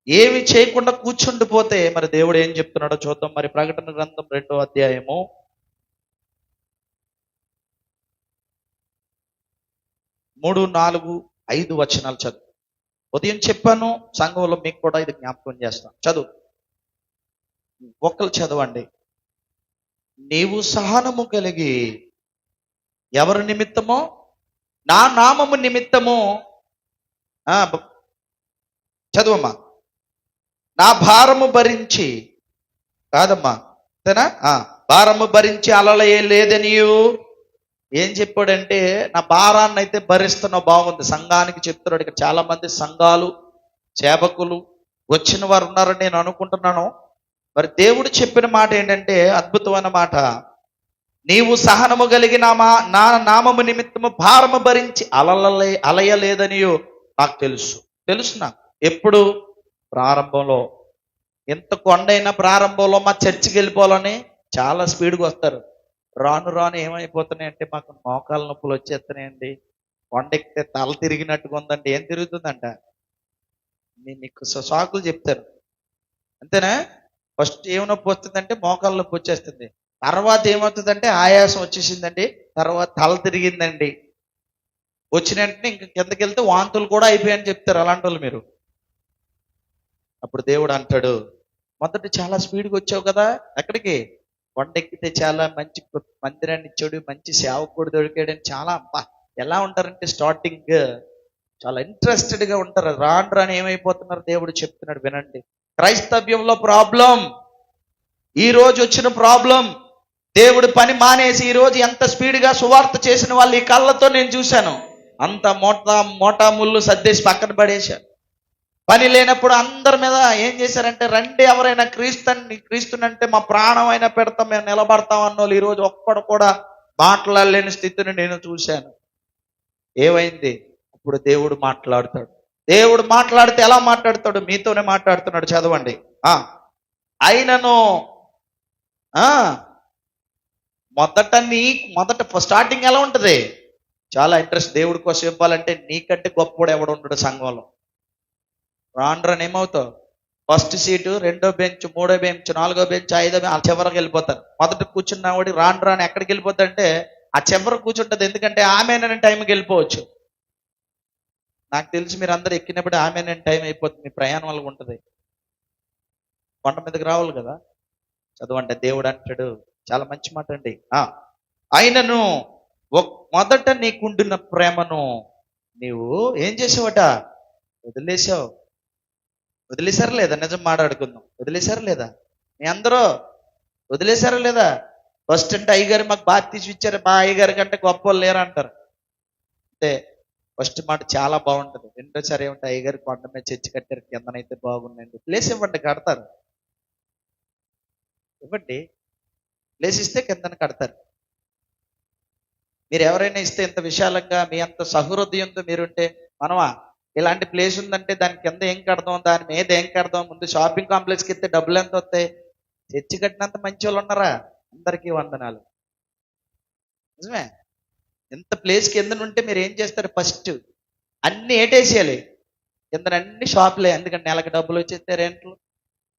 ఏమి చేయకుండా కూర్చుండిపోతే మరి దేవుడు ఏం చెప్తున్నాడో చూద్దాం. మరి ప్రకటన గ్రంథం 2వ అధ్యాయము 3, 4, 5 వచనాలు చదువు. ఉదయం చెప్పాను, సంఘంలో మీకు కూడా ఇది జ్ఞాపకం చేస్తాను. చదువు, ఒక్కరు చదవండి. నీవు సహనము కలిగి ఎవరి నిమిత్తమో, నా నామము నిమిత్తము, చదువమ్మా, నా భారము భరించి, కాదమ్మా అంతేనా, భారము భరించి అలలే లేదనియు. ఏం చెప్పాడంటే నా భారాన్ని అయితే భరిస్తున్నావు, బాగుంది. సంఘానికి చెప్తున్నాడు. ఇక్కడ చాలా మంది సంఘాలు, సేవకులు వచ్చిన వారు ఉన్నారని నేను అనుకుంటున్నాను. మరి దేవుడు చెప్పిన మాట ఏంటంటే అద్భుతమైన మాట. నీవు సహనము కలిగి నా నామము నిమిత్తము భారము భరించి అలయలేదనియో నాకు తెలుసు నాకు. ఎప్పుడు? ప్రారంభంలో. ఎంత కొండైనా ప్రారంభంలో మా చర్చికి వెళ్ళిపోవాలని చాలా స్పీడ్గా వస్తారు. రాను రాను ఏమైపోతున్నాయంటే మాకు మోకాళ్ళ నొప్పులు వచ్చేస్తున్నాయండి, కొండ ఎక్కితే తల తిరిగినట్టుగా ఉందండి. ఏం తిరుగుతుందంట? మీకు సాకులు చెప్తారు, అంతేనా? ఫస్ట్ ఏమి నొప్పి వస్తుందంటే మోకాళ్ళ నొప్పి వచ్చేస్తుంది. తర్వాత ఏమవుతుందంటే ఆయాసం వచ్చేసిందండి, తర్వాత తల తిరిగిందండి, వచ్చిన వెంటనే ఇంక కిందకి వెళ్తే వాంతులు కూడా అయిపోయాయని చెప్తారు అలాంటి వాళ్ళు మీరు. అప్పుడు దేవుడు అంటాడు, మొదట చాలా స్పీడ్గా వచ్చావు కదా, ఎక్కడికి? కొండెక్కితే చాలా మంచి మందిరాన్ని ఇచ్చాడు, మంచి సేవకుడు దొరికాడని చాలా ఎలా ఉంటారంటే స్టార్టింగ్ చాలా ఇంట్రెస్టెడ్గా ఉంటారు. రాను రాని ఏమైపోతున్నారు దేవుడు చెప్తున్నాడు, వినండి. క్రైస్తవ్యంలో ప్రాబ్లం, ఈ రోజు వచ్చిన ప్రాబ్లం, దేవుడు పని మానేసి ఈ రోజు ఎంత స్పీడ్గా సువార్త చేసిన వాళ్ళు ఈ కళ్ళతో నేను చూశాను. అంత మోటా ముళ్ళు సర్దేసి పక్కన పడేశారు. పని లేనప్పుడు అందరి మీద ఏం చేశారంటే, రండి ఎవరైనా క్రీస్తునంటే మా ప్రాణం అయినా పెడతాం, మేము నిలబడతాం అన్నోళ్ళు ఈరోజు ఒక్కడు కూడా మాట్లాడలేని స్థితిని నేను చూశాను. ఏమైంది? ఇప్పుడు దేవుడు మాట్లాడతాడు. దేవుడు మాట్లాడితే ఎలా మాట్లాడతాడు? మీతోనే మాట్లాడుతున్నాడు. చదవండి. అయినను మొదట స్టార్టింగ్ ఎలా ఉంటుంది? చాలా ఇంట్రెస్ట్. దేవుడి కోసం ఇవ్వాలంటే నీకంటే గొప్పవాడు ఎవడు ఉండడు సంఘంలో. రాను ఏమవుతావు? ఫస్ట్ సీటు, 2వ బెంచ్, 3వ బెంచ్, 4వ బెంచ్, 5వ బెంచ్, ఆ చివరికి వెళ్ళిపోతారు. మొదట కూర్చున్నవాడు రాను ఎక్కడికి వెళ్ళిపోతాడంటే ఆ చివరి కూర్చుంటుంది. ఎందుకంటే ఆమెనని టైంకి వెళ్ళిపోవచ్చు. నాకు తెలిసి మీరు అందరూ ఎక్కినప్పుడు ఆమెనని టైం అయిపోతుంది, మీ ప్రయాణం వల్ల ఉంటుంది. కొండ మీదకి రావాలి కదా. చదవండి. దేవుడు అంటాడు, చాలా మంచి మాట అండి. ఆయనను మొదట నీకుండిన ప్రేమను నీవు ఏం చేసావట? వదిలేశారా లేదా? నిజం మాట్లాడుకుందాం. వదిలేశారా లేదా? మీ అందరూ వదిలేశారా లేదా? ఫస్ట్ అంటే అయ్యగారు మాకు బాగా తీసి ఇచ్చారు, మా అయ్యగారి కంటే గొప్ప వాళ్ళు లేరు అంటారు. అంటే ఫస్ట్ మాట చాలా బాగుంటుంది. రెండోసారి ఏమంటే అయ్యగారు కొండ మీద చర్చి కట్టారు, కిందనైతే బాగున్నాయండి. ప్లేస్ ఇవ్వండి, కడతారు. ఇవ్వండి, ప్లేస్ ఇస్తే కిందన కడతారు. మీరు ఎవరైనా ఇస్తే ఇంత విశాలంగా మీ అంత సహృదయంతో మీరుంటే, మనమా ఇలాంటి ప్లేస్ ఉందంటే దాని కింద ఏం కడదాం, దాని మీద ఏం కడదాం, ముందు షాపింగ్ కాంప్లెక్స్కి ఇస్తే డబ్బులు ఎంత వస్తాయి? చర్చి కట్టినంత మంచి వాళ్ళు ఉన్నారా? అందరికీ వందనాలు. నిజమే. ఎంత ప్లేస్ కింద ఉంటే మీరు ఏం చేస్తారు? ఫస్ట్ అన్ని ఏటేసేయాలి, కింద అన్ని షాపులే, ఎందుకంటే నెలకు డబ్బులు వచ్చేస్తే రెంట్లు.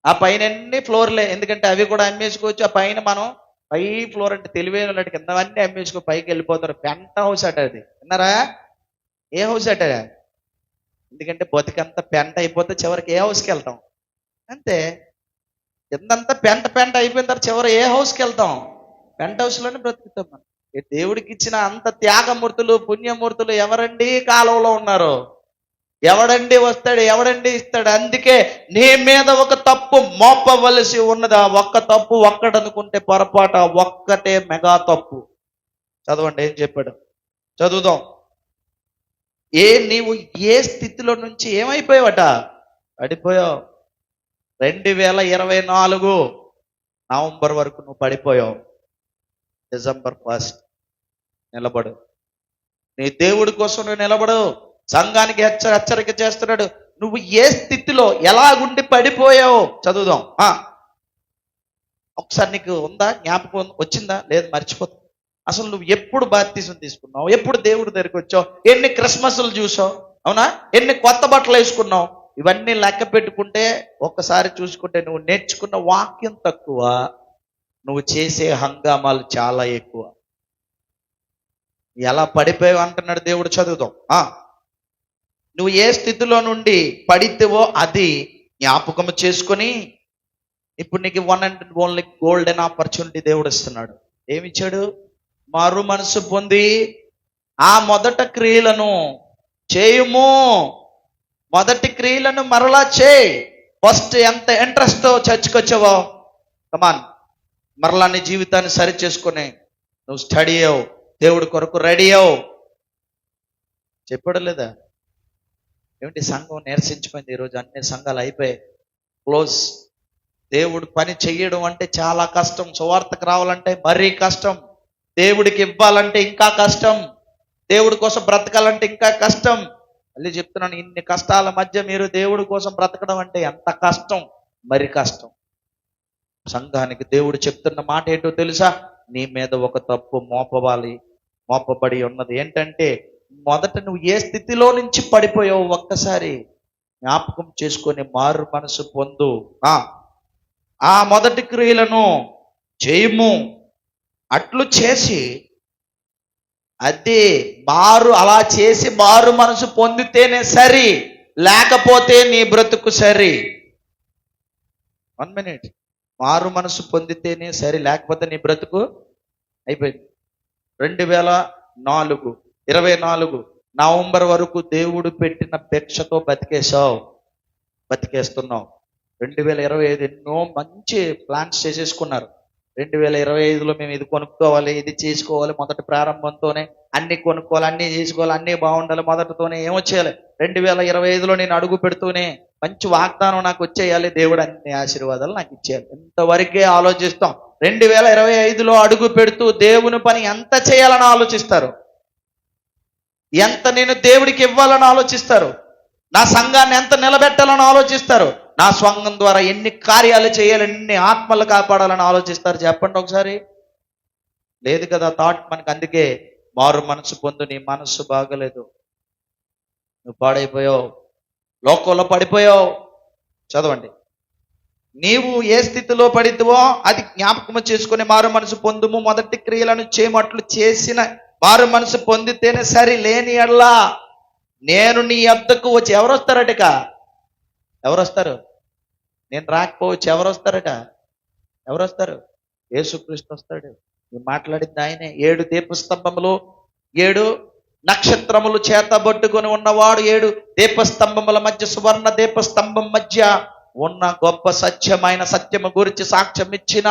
ఆ పైన అన్ని ఫ్లోర్లే, ఎందుకంటే అవి కూడా అమ్మేసుకోవచ్చు. ఆ పైన మనం పై ఫ్లోర్ అంటే తెలివైన వాళ్ళకి కింద అన్నీ అమ్మేసుకో పైకి వెళ్ళిపోతారు. పెంట హౌస్ అట అది, విన్నారా? ఏ హౌస్ అట? ఎందుకంటే బతికంతా పెంట అయిపోతే చివరికి ఏ హౌస్కి వెళ్తాం? అంతే, కిందంతా పెంట అయిపోయిన తర్వాత చివరి ఏ హౌస్కి వెళ్తాం? పెంట హౌస్లోనే బ్రతుకుతాం మనం. దేవుడికి ఇచ్చిన అంత త్యాగమూర్తులు, పుణ్యమూర్తులు ఎవరండి కాలంలో ఉన్నారు? ఎవడండి వస్తాడు? ఎవడండి ఇస్తాడు? అందుకే నీ మీద ఒక తప్పు మోపవలసి ఉన్నదా? ఒక్క తప్పు ఒక్కడనుకుంటే పొరపాటు, ఒక్కటే మెగా తప్పు. చదవండి ఏం చెప్పాడు, చదువుదాం. నీవు ఏ స్థితిలో నుంచి ఏమైపోయావట? పడిపోయావు. 2024 నవంబర్ వరకు నువ్వు పడిపోయావు. డిసెంబర్ 1 నిలబడు. నీ దేవుడి కోసం నువ్వు నిలబడు. సంఘానికి హెచ్చరిక చేస్తున్నాడు. నువ్వు ఏ స్థితిలో ఎలాగుండి పడిపోయావు చదువుదాం. ఒకసారి నీకు ఉందా? జ్ఞాపకం వచ్చిందా? లేదు, మర్చిపోతావు. అసలు నువ్వు ఎప్పుడు బాప్తిజం తీసుకున్నావు? ఎప్పుడు దేవుడి దగ్గరికి వచ్చావు? ఎన్ని క్రిస్మస్లు చూసావు? అవునా? ఎన్ని కొత్త బట్టలు వేసుకున్నావు? ఇవన్నీ లెక్క పెట్టుకుంటే ఒక్కసారి చూసుకుంటే నువ్వు నేర్చుకున్న వాక్యం తక్కువ, నువ్వు చేసే హంగామాలు చాలా ఎక్కువ. ఎలా పడిపోయావు అంటున్నాడు దేవుడు. చదువుదాం. నువ్వు ఏ స్థితిలో నుండి పడితేవో అది జ్ఞాపకం చేసుకొని ఇప్పుడు నీకు one and only golden opportunity దేవుడు ఇస్తున్నాడు. ఏమిచ్చాడు? మారు మనసు పొంది ఆ మొదట క్రియలను చేయుము. మొదటి క్రియలను మరలా చేయి. ఫస్ట్ ఎంత ఇంట్రెస్ట్తో చర్చికి వచ్చావో కమాన్, మరలా నీ జీవితాన్ని సరి చేసుకుని నువ్వు స్టడీ అయ్యావు, దేవుడి కొరకు రెడీ అయ్యావు. చెప్పాడు లేదా? ఏమిటి సంఘం నీరసించిపోయింది ఈరోజు, అన్ని సంఘాలు అయిపోయాయి, క్లోజ్. దేవుడు పని చెయ్యడం అంటే చాలా కష్టం. సువార్తకు రావాలంటే మరీ కష్టం. దేవుడికి ఇవ్వాలంటే ఇంకా కష్టం. దేవుడి కోసం బ్రతకాలంటే ఇంకా కష్టం. మళ్ళీ చెప్తున్నాను, ఇన్ని కష్టాల మధ్య మీరు దేవుడి కోసం బ్రతకడం అంటే ఎంత కష్టం, మరి కష్టం. సంఘానికి దేవుడు చెప్తున్న మాట ఏంటో తెలుసా? నీ మీద ఒక తప్పు మోపబడి ఉన్నది. ఏంటంటే మొదట నువ్వు ఏ స్థితిలో నుంచి పడిపోయావు ఒక్కసారి జ్ఞాపకం చేసుకొని మారు మనసు పొందు. ఆ మొదటి క్రియలను చేయము. అట్లు చేసి అలా చేసి మారు మనసు పొందితేనే సరి, లేకపోతే నీ బ్రతుకు సరి. 1 minute. మారు మనసు పొందితేనే సరి, లేకపోతే నీ బ్రతుకు అయిపోయింది. 2024 నవంబర్ వరకు దేవుడు పెట్టిన భిక్షతో బతికేస్తున్నావు. 2025 ఎన్నో మంచి ప్లాన్స్ చేసేసుకున్నారు. 2025లో మేము ఇది కొనుక్కోవాలి, ఇది చేసుకోవాలి, మొదటి ప్రారంభంతోనే అన్ని కొనుక్కోవాలి, అన్నీ చేసుకోవాలి, అన్నీ బాగుండాలి, మొదటితోనే ఏమొచ్చేయాలి. 2025లో నేను అడుగు పెడుతూనే మంచి వాగ్దానం నాకు వచ్చేయాలి, దేవుడు అన్ని ఆశీర్వాదాలు నాకు ఇచ్చేయాలి, ఇంతవరకే ఆలోచిస్తాం. 2025లో అడుగు పెడుతూ దేవుని పని ఎంత చేయాలని ఆలోచిస్తారు, ఎంత నేను దేవుడికి ఇవ్వాలని ఆలోచిస్తారు, నా సంఘాన్ని ఎంత నిలబెట్టాలని ఆలోచిస్తారు, నా సంఘం ద్వారా ఎన్ని కార్యాలు చేయాలి, ఎన్ని ఆత్మలు కాపాడాలని ఆలోచిస్తారు. చెప్పండి ఒకసారి. లేదు కదా థాట్ మనకి. అందుకే మారు మనసు పొందు. నీ మనస్సు బాగలేదు, నువ్వు పాడైపోయావు, లోకంలో పడిపోయావు. చదవండి. నీవు ఏ స్థితిలో పడితువో అది జ్ఞాపకము చేసుకుని మారు మనసు పొందుము. మొదటి క్రియలను చేయమట్లు చేసిన మారు మనసు పొందితేనే సరి, లేని ఎడలా నేను నీ వద్దకు వచ్చి. ఎవరు వస్తారట? నేను రాకపోవచ్చు. ఎవరు వస్తారు? యేసుక్రీస్తు వస్తాడు. నేను మాట్లాడింది ఆయనే. 7 దీపస్తంభములు, 7 నక్షత్రములు చేతబట్టుకొని ఉన్నవాడు, 7 దీపస్తంభముల మధ్య, సువర్ణ దీపస్తంభం మధ్య ఉన్న గొప్ప సత్యము గురించి సాక్ష్యం ఇచ్చిన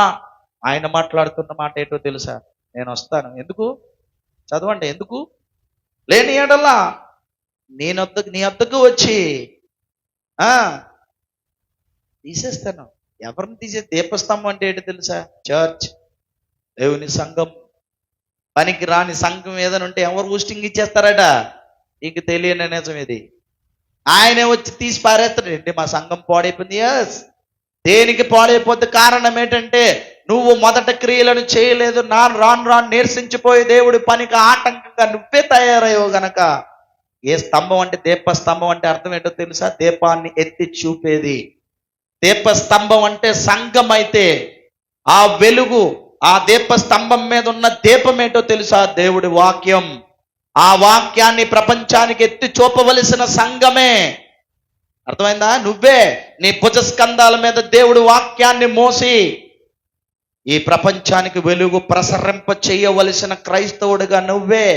ఆయన మాట్లాడుతున్న మాట ఏంటో తెలుసా? నేను వస్తాను. ఎందుకు? చదవండి. ఎందుకు? లేని ఎడలా నీ వద్దకు వచ్చి తీసేస్తాను. ఎవరిని దీపస్తంభం అంటే ఏంటో తెలుసా? చర్చ్, దేవుని సంఘం. పనికి రాని సంఘం ఏదైనా ఉంటే ఎవరు హోస్టింగ్ ఇచ్చేస్తారట? నీకు తెలియని నిజం ఇది. ఆయనే వచ్చి తీసి పారేస్తాడు. ఏంటి మా సంఘం పాడైపోయింది? ఎస్. దేనికి పాడైపోతే కారణం ఏంటంటే నువ్వు మొదట క్రియలను చేయలేదు. రాను నీరసించిపోయి దేవుడి పనికి ఆటంకంగా నువ్వే తయారయ్యో గనక. ఏ స్తంభం అంటే, దీపస్తంభం అంటే అర్థం ఏంటో తెలుసా? దీపాన్ని ఎత్తి చూపేది. దీపస్తంభం అంటే సంఘం అయితే ఆ వెలుగు, ఆ దీపస్తంభం మీద ఉన్న దీపం ఏంటో తెలుసా? దేవుడి వాక్యం. ఆ వాక్యాన్ని ప్రపంచానికి ఎత్తి చూపవలసిన సంఘమే. అర్థమైందా? నువ్వే నీ భుజస్కంధాల మీద దేవుడి వాక్యాన్ని మోసి ఈ ప్రపంచానికి వెలుగు ప్రసరింప చేయవలసిన క్రైస్తవుడిగా నువ్వే.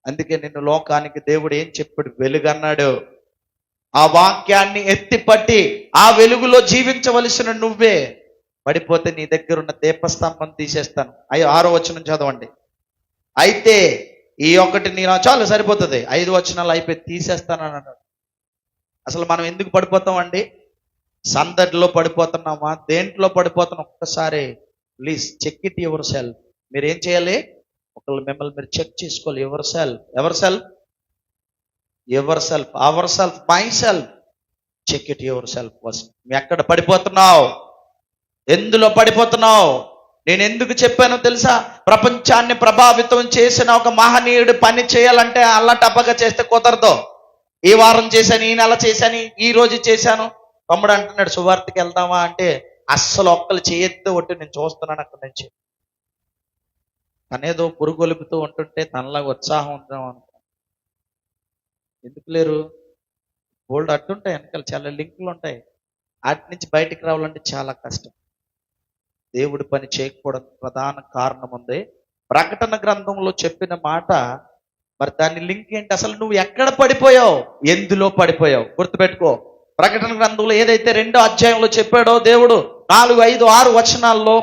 అందుకే నిన్ను లోకానికి దేవుడు ఏం చెప్పాడు? వెలుగన్నాడు. ఆ వాక్యాన్ని ఎత్తిపట్టి ఆ వెలుగులో జీవించవలసిన నువ్వే. పడిపోతే నీ దగ్గర ఉన్న దీపస్తంభం తీసేస్తాను. 6వ వచనం చదవండి. అయితే ఈ ఒకటి నీ చాలు సరిపోతుంది. 5 వచనాలు అయిపోయి తీసేస్తానని అన్నాడు. అసలు మనం ఎందుకు పడిపోతామండి? సందడిలో పడిపోతున్నామా? దేంట్లో పడిపోతున్నాం? ఒక్కసారి please check it yourself. మీరు ఏం చేయాలి? ఒకళ్ళు మిమ్మల్ని మీరు చెక్ చేసుకోవాలి. Yourself, myself. Check it yourself first. నువ్వు ఎక్కడ పడిపోతున్నావు? ఎందులో పడిపోతున్నావు? నేను ఎందుకు చెప్పానో తెలుసా? ప్రపంచాన్ని ప్రభావితం చేసిన ఒక మహనీయుడు పని చేయాలంటే అల్లటప్పగా చేస్తే కుదరదు. ఈ వారం చేశాను, ఈ నెల చేశాను, ఈ రోజు చేశాను. తమ్ముడు అంటున్నాడు సువార్తకి వెళ్దామా అంటే అస్సలు ఒక్కరు చేయొద్దు. ఒట్టి నేను చూస్తున్నాను అక్కడి నుంచి. తనేదో పురుగొలుపుతూ ఉంటుంటే తనలాగా ఉత్సాహం ఉందాం అనుకో. ఎందుకు లేరు? బోల్డ్ అట్టుంటాయి వెనకాల, చాలా లింకులు ఉంటాయి. వాటి నుంచి బయటికి రావాలంటే చాలా కష్టం. దేవుడి పని చేయకపోవడం ప్రధాన కారణం ఉంది. ప్రకటన గ్రంథంలో చెప్పిన మాట, మరి దాని లింక్ ఏంటి? అసలు నువ్వు ఎక్కడ పడిపోయావు, ఎందులో పడిపోయావు? గుర్తుపెట్టుకో. ప్రకటన గ్రంథంలో ఏదైతే 2వ అధ్యాయంలో చెప్పాడో దేవుడు, 4, 5, 6 వచనాల్లో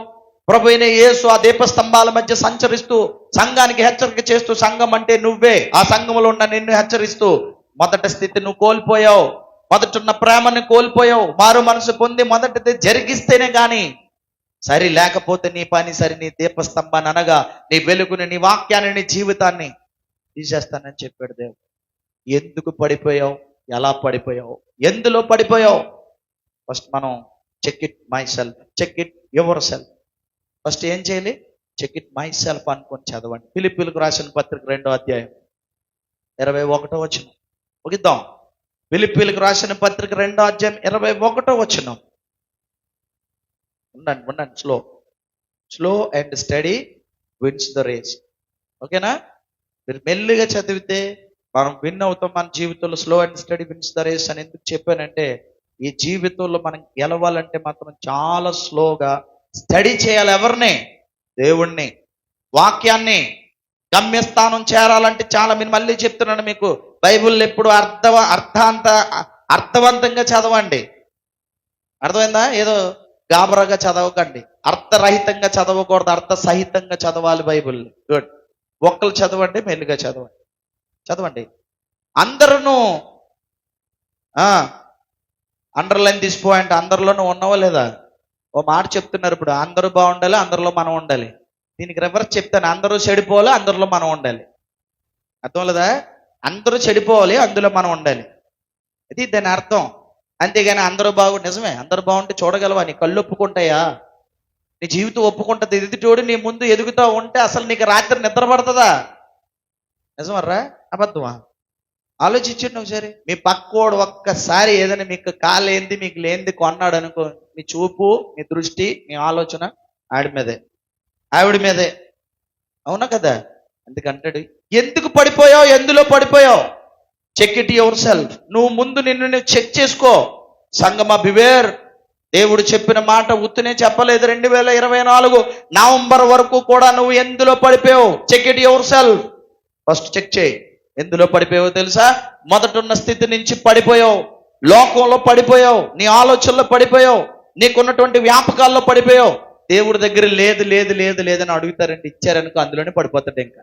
ప్రభు అయిన యేసు ఆ దీపస్తంభాల మధ్య సంచరిస్తూ సంఘానికి హెచ్చరిక చేస్తూ, సంఘం అంటే నువ్వే, ఆ సంఘంలో ఉన్న నిన్ను హెచ్చరిస్తూ, మొదటి స్థితి నువ్వు కోల్పోయావు, మొదటున్న ప్రేమని కోల్పోయావు, మారు మనసు పొంది మొదటిది జరిగిస్తేనే గాని సరి, లేకపోతే నీ పని సరి, నీ దీపస్తంభాన్ని అనగా నీ వెలుగుని, నీ వాక్యాన్ని, నీ జీవితాన్ని తీసేస్తానని చెప్పాడు దేవుడు. ఎందుకు పడిపోయావు? ఎలా పడిపోయావు? ఎందులో పడిపోయావు? ఫస్ట్ మనం check it myself, check it yourself. First ఏం చేయాలి? చెక్ ఇట్ మై సెల్ఫ్ అనుకొని చదవండి. ఫిలిప్పీలకు రాసిన పత్రిక 2వ అధ్యాయం 21వ వచనం ముగిద్దాం. ఫిలిప్పీలకు రాసిన పత్రిక 2వ అధ్యాయం 21వ వచనం. ఉండండి, slow and steady wins the race. ఓకేనా? మీరు మెల్లిగా చదివితే మనం విన్ అవుతాం. మన జీవితంలో slow and steady wins the race అని ఎందుకు చెప్పానంటే, ఈ జీవితంలో మనం గెలవాలంటే మాత్రం చాలా స్లోగా స్టడీ చేయాలి. ఎవరిని? దేవుణ్ణి, వాక్యాన్ని. గమ్యస్థానం చేరాలంటే చాలా, మీరు మళ్ళీ చెప్తున్నాను మీకు, బైబిల్ ఎప్పుడు అర్థవంతంగా చదవండి. అర్థమైందా? ఏదో గాబరాగా చదవకండి. అర్థరహితంగా చదవకూడదు, అర్థసహితంగా చదవాలి బైబిల్. గుడ్. ఒక్కరు చదవండి, మెల్లిగా చదవండి. అందరూ అండర్లైన్ దిస్ పాయింట్, అందరిలోనూ ఉన్నావా లేదా? ఓ మాట చెప్తున్నారు ఇప్పుడు, అందరూ బాగుండాలి, అందరిలో మనం ఉండాలి. దీనికి రివర్స్ చెప్తాను, అందరూ చెడిపోవాలి, అందరిలో మనం ఉండాలి. అర్థం లేదా? అందరూ చెడిపోవాలి, అందులో మనం ఉండాలి. ఇది దాని అర్థం. అంతేగాని అందరూ నిజమే, అందరూ బాగుంటే చూడగలవా? నీ కళ్ళు ఒప్పుకుంటాయా? నీ జీవితం ఒప్పుకుంటుంది. ఎదుటితోడు నీ ముందు ఎదుగుతూ ఉంటే అసలు నీకు రాత్రి నిద్ర పడుతుందా? నిజమర్రా అబద్ధమా? ఆలోచించండి ఒకసారి. మీ పక్కోడు ఒక్కసారి ఏదైనా మీకు కాలేంది, మీకు లేనిది కొన్నాడు అనుకో, మీ చూపు, మీ దృష్టి, మీ ఆలోచన ఆవిడ మీదే. అవునా కదా? అందుకంటాడు, ఎందుకు పడిపోయావు, ఎందులో పడిపోయావు? Check it yourself. నువ్వు ముందు నిన్ను చెక్ చేసుకో. సంగమా, బివేర్. దేవుడు చెప్పిన మాట ఉత్తునే చెప్పలేదు. 2024 నవంబర్ వరకు కూడా నువ్వు ఎందులో పడిపోయావు? Check it yourself. First check చేయి. ఎందులో పడిపోయావో తెలుసా? మొదటున్న స్థితి నుంచి పడిపోయావు, లోకంలో పడిపోయావు, నీ ఆలోచనలో పడిపోయావు, నీకున్నటువంటి వ్యాపకాల్లో పడిపోయావు. దేవుడి దగ్గర లేదు లేదు లేదు లేదని అడుగుతారండి, ఇచ్చారనుకో అందులోనే పడిపోతాడు. ఇంకా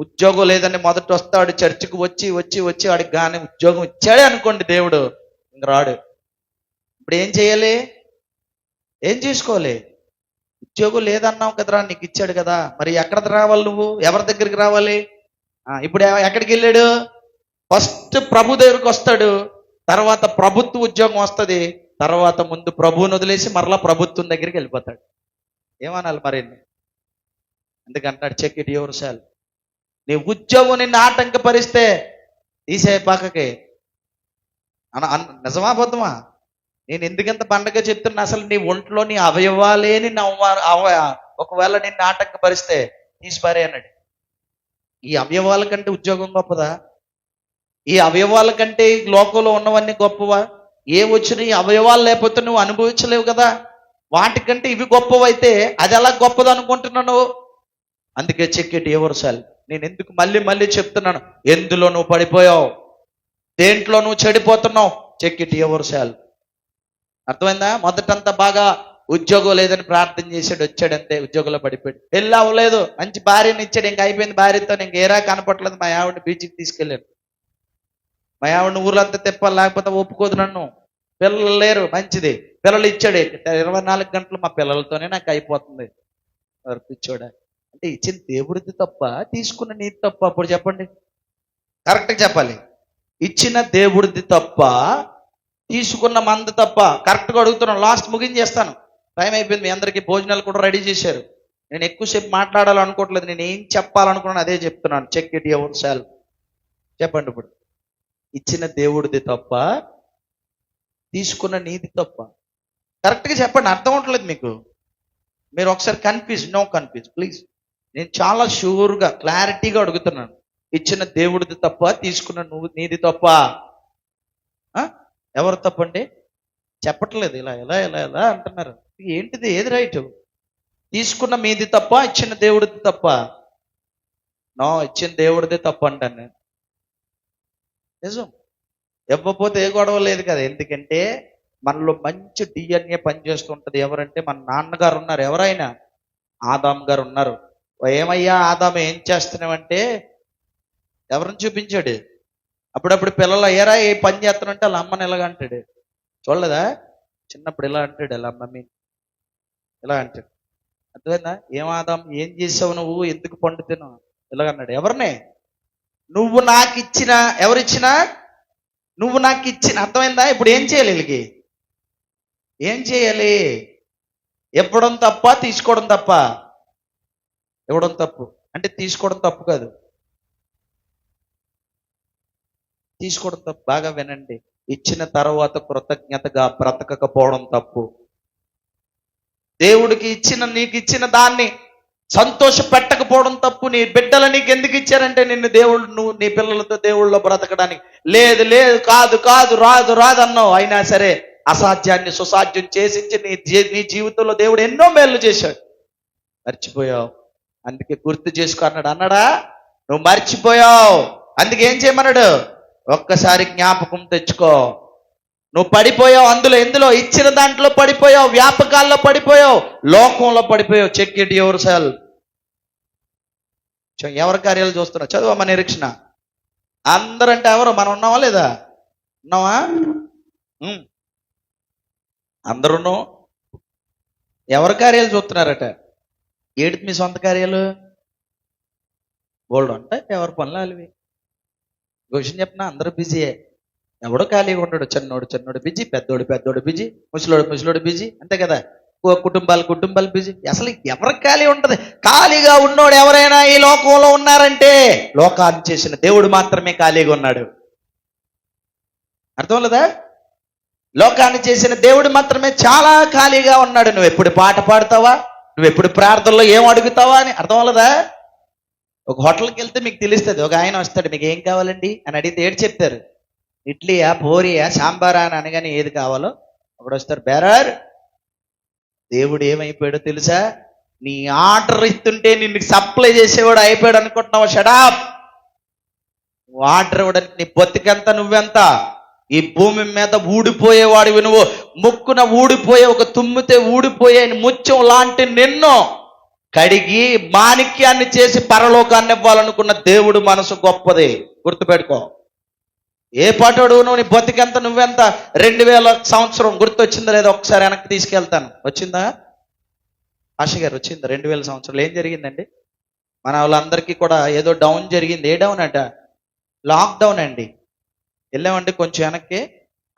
ఉద్యోగం లేదని మొదట వస్తాడు, చర్చికి వచ్చి వచ్చి వచ్చి వాడికి కానీ ఉద్యోగం ఇచ్చాడే అనుకోండి దేవుడు, ఇంక రాడు. ఇప్పుడు ఏం చేయాలి? ఏం చేసుకోవాలి? ఉద్యోగం లేదన్నావు కదరా, నీకు ఇచ్చాడు కదా, మరి ఎక్కడ రావాలి? నువ్వు ఎవరి దగ్గరికి రావాలి? ఇప్పుడు ఎక్కడికి వెళ్ళాడు? ఫస్ట్ ప్రభు దగ్గరికి వస్తాడు, తర్వాత ప్రభుత్వ ఉద్యోగం వస్తుంది, తర్వాత ముందు ప్రభువుని వదిలేసి మరలా ప్రభుత్వం దగ్గరికి వెళ్ళిపోతాడు. ఏమనాలి మరి? ఎందుకంటాడు చెక్ ఇట్ యువర్ సెల్ఫ్. నీ ఉద్యోగం నిన్ను ఆటంకపరిస్తే తీసే పక్కకి. నిజమా అబద్ధమా? నేను ఎందుకంత పండగ చెప్తున్నా, అసలు నీ ఒంట్లో నీ అవయవాలే నిన్ను ఒకవేళ నిన్ను ఆటంకపరిస్తే తీసిపారే అన్నాడు. ఈ అవయవాల కంటే ఉద్యోగం గొప్పదా? ఈ అవయవాల కంటే లోకంలో ఉన్నవన్నీ గొప్పవా? ఏ వచ్చిన ఈ అవయవాలు లేకపోతే నువ్వు అనుభవించలేవు కదా. వాటికంటే ఇవి గొప్పవైతే అది ఎలా గొప్పది అనుకుంటున్నావు? అందుకే చెక్ ఇట్ యువర్ సెల్ఫ్. నేను ఎందుకు మళ్ళీ మళ్ళీ చెప్తున్నాను, ఎందులో నువ్వు పడిపోయావు, దేంట్లో నువ్వు చెడిపోతున్నావు? Check it yourself. అర్థమైందా? మొదటంతా బాగా ఉద్యోగం లేదని ప్రార్థన చేశాడు, వచ్చాడంతే, ఉద్యోగంలో పడిపోయాడు. పెళ్ళి అవ్వలేదు, మంచి భార్యని ఇచ్చాడు, ఇంక అయిపోయింది భార్యతో, ఇంక ఏరా కనపట్లేదు. మా ఆవిడని బీచ్కి తీసుకెళ్ళాను, మా ఆవిడని ఊర్లంతా తిప్పాలి, లేకపోతే ఒప్పుకోదు నన్ను. పిల్లలు లేరు, మంచిది, పిల్లలు ఇచ్చాడు. 24 గంటలు మా పిల్లలతోనే నాకు అయిపోతుంది. పిచ్చోడా అంటే ఇచ్చిన దేవుడిది తప్ప, తీసుకున్న నీది తప్ప? అప్పుడు చెప్పండి, కరెక్ట్గా చెప్పాలి. ఇచ్చిన దేవుడిది తప్ప, తీసుకున్న మంది తప్ప? కరెక్ట్గా అడుగుతున్నాను. లాస్ట్ ముగించేస్తాను, టైం అయిపోయింది. మీ అందరికీ భోజనాలు కూడా రెడీ చేశారు. నేను ఎక్కువసేపు మాట్లాడాలనుకోవట్లేదు, నేను ఏం చెప్పాలనుకున్నాను అదే చెప్తున్నాను. Check it yourself. చెప్పండి ఇప్పుడు, ఇచ్చిన దేవుడిది తప్ప, తీసుకున్న నీది తప్ప? కరెక్ట్గా చెప్పండి, అర్థం అవట్లేదు మీకు. మీరు ఒకసారి కన్ఫ్యూజ్, నో కన్ఫ్యూజ్ ప్లీజ్. నేను చాలా షూర్గా క్లారిటీగా అడుగుతున్నాను. ఇచ్చిన దేవుడిది తప్ప, తీసుకున్న నువ్వు నీది తప్ప? ఎవరు తప్పండి? చెప్పట్లేదు. ఇలా ఎలా ఎలా ఎలా అంటున్నారు. ఏంటిది? ఏది రైట్? తీసుకున్న మీది తప్ప, ఇచ్చిన దేవుడిది తప్ప? నో, ఇచ్చిన దేవుడిదే తప్ప అంటాను నేను. నిజం. ఇవ్వకపోతే ఏ గొడవ లేదు కదా. ఎందుకంటే మనలో మంచి డిఎన్ఏ పనిచేస్తుంటది. ఎవరంటే మన నాన్నగారు ఉన్నారు. ఎవరైనా ఆదాం గారు ఉన్నారు. ఏమయ్యా ఆదాం ఏం చేస్తున్నావంటే ఎవరిని చూపించాడు? అప్పుడప్పుడు పిల్లలు ఏరా ఏ పని చేస్తానంటే వాళ్ళ అమ్మని ఇలాగ అంటాడు. చూడలేదా? చిన్నప్పుడు ఇలా అంటాడు వాళ్ళ మమ్మీ, ఇలా అంటాడు. అర్థమైందా? ఏం ఆదాం ఏం చేసావు నువ్వు, ఎందుకు పండు తిన్నావు ఇలాగ అన్నాడు. ఎవరిని? నువ్వు నాకు ఇచ్చిన, ఎవరిచ్చినా నువ్వు నాకు ఇచ్చిన. అర్థమైందా? ఇప్పుడు ఏం చేయాలి వీళ్ళకి? ఏం చేయాలి? ఇవ్వడం తప్ప, తీసుకోవడం తప్ప? ఇవ్వడం తప్పు అంటే తీసుకోవడం తప్పు కాదు. తీసుకోవడం తప్పు. బాగా వినండి. ఇచ్చిన తర్వాత కృతజ్ఞతగా బ్రతకకపోవడం తప్పు. దేవుడికి ఇచ్చిన, నీకు ఇచ్చిన దాన్ని సంతోష పెట్టకపోవడం తప్పు. నీ బిడ్డలు నీకు ఎందుకు ఇచ్చారంటే నిన్ను దేవుడు, నువ్వు నీ పిల్లలతో దేవుళ్ళలో బ్రతకడానికి. లేదు లేదు, కాదు కాదు, రాదు రాదు అన్నావు. అయినా సరే అసాధ్యాన్ని సుసాధ్యం చేసి నీ జీవితంలో దేవుడు ఎన్నో మేలు చేశాడు. మర్చిపోయావు. అందుకే గుర్తు చేసుకో అన్నాడు. అన్నాడా? నువ్వు మర్చిపోయావు. అందుకే ఏం చేయమన్నాడు? ఒక్కసారి జ్ఞాపకం తెచ్చుకో. నువ్వు పడిపోయావు అందులో, ఎందులో? ఇచ్చిన దాంట్లో పడిపోయావు, వ్యాపకాల్లో పడిపోయావు, లోకంలో పడిపోయావు. Check it yourself. ఎవరి కార్యాలు చూస్తున్నావు? చదువమ్మ నిరీక్షణ. అందరంటే ఎవరు? మనం ఉన్నావా లేదా? ఉన్నావా? అందరూ ఎవరి కార్యాలు చూస్తున్నారట? ఏడు మీ సొంత కార్యాలు బోల్డ్ అంటే ఎవరి పనులు అలివి. క్వశ్చన్ చెప్పినా అందరూ బిజీయే. ఎవడో ఖాళీగా ఉండడు. చిన్నోడు బిజీ, పెద్దోడు బిజీ, ముసలోడు బిజీ, అంతే కదా. కుటుంబాలు బిజీ. అసలు ఎవరికి ఖాళీ ఉంటది? ఖాళీగా ఉన్నోడు ఎవరైనా ఈ లోకంలో ఉన్నారంటే లోకాన్ని చేసిన దేవుడు మాత్రమే ఖాళీగా ఉన్నాడు. అర్థం లేదా? లోకాన్ని చేసిన దేవుడు మాత్రమే చాలా ఖాళీగా ఉన్నాడు. నువ్వు ఎప్పుడు పాట పాడతావా, నువ్వు ఎప్పుడు ప్రార్థనలో ఏం అడుగుతావా అని అర్థం అవ్వలేదా? ఒక హోటల్కి వెళ్తే మీకు తెలుస్తుంది. ఒక ఆయన వస్తాడు, మీకు ఏం కావాలండి అని అడిగితే ఏడు చెప్తారు? ఇడ్లీయా, పూరియా, సాంబారా అని అనగానే ఏది కావాలో అప్పుడు వస్తారు. బేరర్, దేవుడు ఏమైపోయాడో తెలుసా? నీ ఆర్డర్ ఇస్తుంటే నిన్ను సప్లై చేసేవాడు అయిపోయాడు అనుకుంటున్నావు. షడాప్. నువ్వు ఆర్డర్ ఇవ్వడానికి నీ బతికెంత, నువ్వెంత? ఈ భూమి మీద ఊడిపోయేవాడివి నువ్వు. ముక్కున ఊడిపోయే, ఒక తుమ్మితే ఊడిపోయే ముత్యం లాంటి నిన్ను కడిగి మాణిక్యాన్ని చేసి పరలోకాన్ని ఇవ్వాలనుకున్న దేవుడు మనసు గొప్పది. గుర్తుపెట్టుకో. ఏ పాటోడు నువ్వు? నీ బతికెంత, నువ్వెంత? 2000 సంవత్సరం గుర్తొచ్చిందా లేదా? ఒకసారి వెనక్కి తీసుకెళ్తాను. వచ్చిందా ఆశ గారు? వచ్చిందా? 2000 సంవత్సరాలు ఏం జరిగిందండి? మన వాళ్ళందరికీ కూడా ఏదో డౌన్ జరిగింది. ఏ డౌన్ అట? లాక్డౌన్ అండి. వెళ్ళామండి కొంచెం వెనక్కి.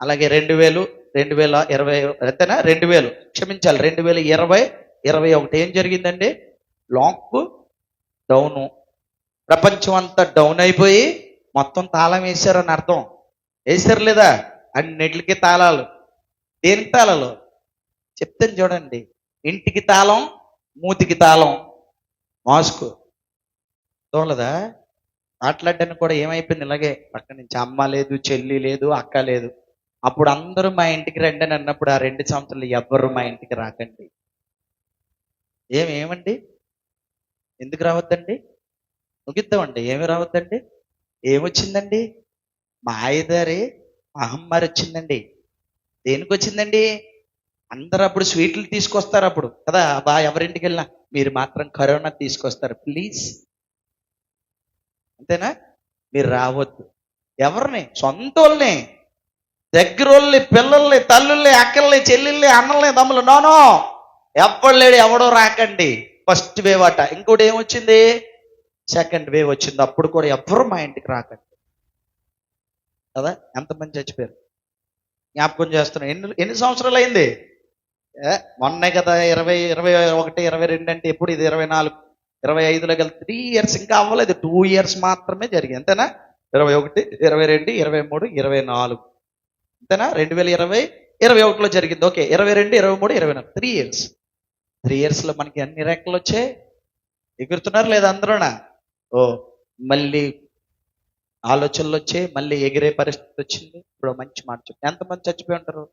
అలాగే 2020 ఎంతైనా 2000 క్షమించాలి 2020, 2021 ఏం జరిగిందండి? Lockdown. ప్రపంచం అంతా డౌన్ అయిపోయి మొత్తం తాళం వేశారని అర్థం. వేశారు లేదా? అన్నిటికీ తాళాలు. దేనికి తాళాలు చెప్తాను చూడండి. ఇంటికి తాళం, మూతికి తాళం, మాస్క్. చూడలేదా? మాట్లాడడానికి కూడా ఏమైపోయింది ఇలాగే. పక్క నుంచి అమ్మ లేదు, చెల్లి లేదు, అక్క లేదు. అప్పుడు అందరూ మా ఇంటికి రండి అని అన్నప్పుడు ఆ 2 సంవత్సరాలు ఎవ్వరు మా ఇంటికి రాకండి. ఏమండి? ఎందుకు రావద్దండి? ముగిద్దామండి. ఏమి రావద్దండి? ఏమొచ్చిందండి? మాయదారి మహమ్మారి వచ్చిందండి. దేనికి వచ్చిందండి? అందరూ అప్పుడు స్వీట్లు తీసుకొస్తారు అప్పుడు కదా. ఎవరింటికి వెళ్ళినా మీరు మాత్రం కరోనా తీసుకొస్తారు ప్లీజ్, అంతేనా? మీరు రావద్దు. ఎవరిని? సొంత వాళ్ళని, దగ్గరోళ్ళని, పిల్లల్ని, తల్లుల్ని, అక్కల్ని, చెల్లెల్ని, అన్నల్ని, తమ్ముళ్ళు. నోనో, ఎవ్వడు లేడు, ఎవడో రాకండి. ఫస్ట్ వేవ్ అట. ఇంకోటి ఏమొచ్చింది? సెకండ్ వేవ్ వచ్చింది. అప్పుడు కూడా ఎవ్వరు మా ఇంటికి రాకండి కదా. ఎంతమంది చచ్చిపోయారు జ్ఞాపకం చేస్తున్నాం. ఎన్ని సంవత్సరాలు అయింది? మొన్నే కదా 2021, 22 అంటే ఎప్పుడు ఇది 24, 25లోకి వెళ్తే 3 years ఇంకా అవ్వలేదు. 2 years మాత్రమే జరిగింది. అంతేనా? 21, 22, 23, 24 అంతేనా? 2020, 21లో జరిగింది. Okay, 22, 23, 24 3 years. 3 yearsలో మనకి ఎన్ని రెక్కలు వచ్చాయి? ఎగురుతున్నారు లేదా అందరూనా? ఓ, మళ్ళీ ఆలోచనలు వచ్చే మళ్ళీ ఎగిరే పరిస్థితి వచ్చింది. ఇప్పుడు మంచి మాట చెప్పు. ఎంతమంది చచ్చిపోయి ఉంటారు?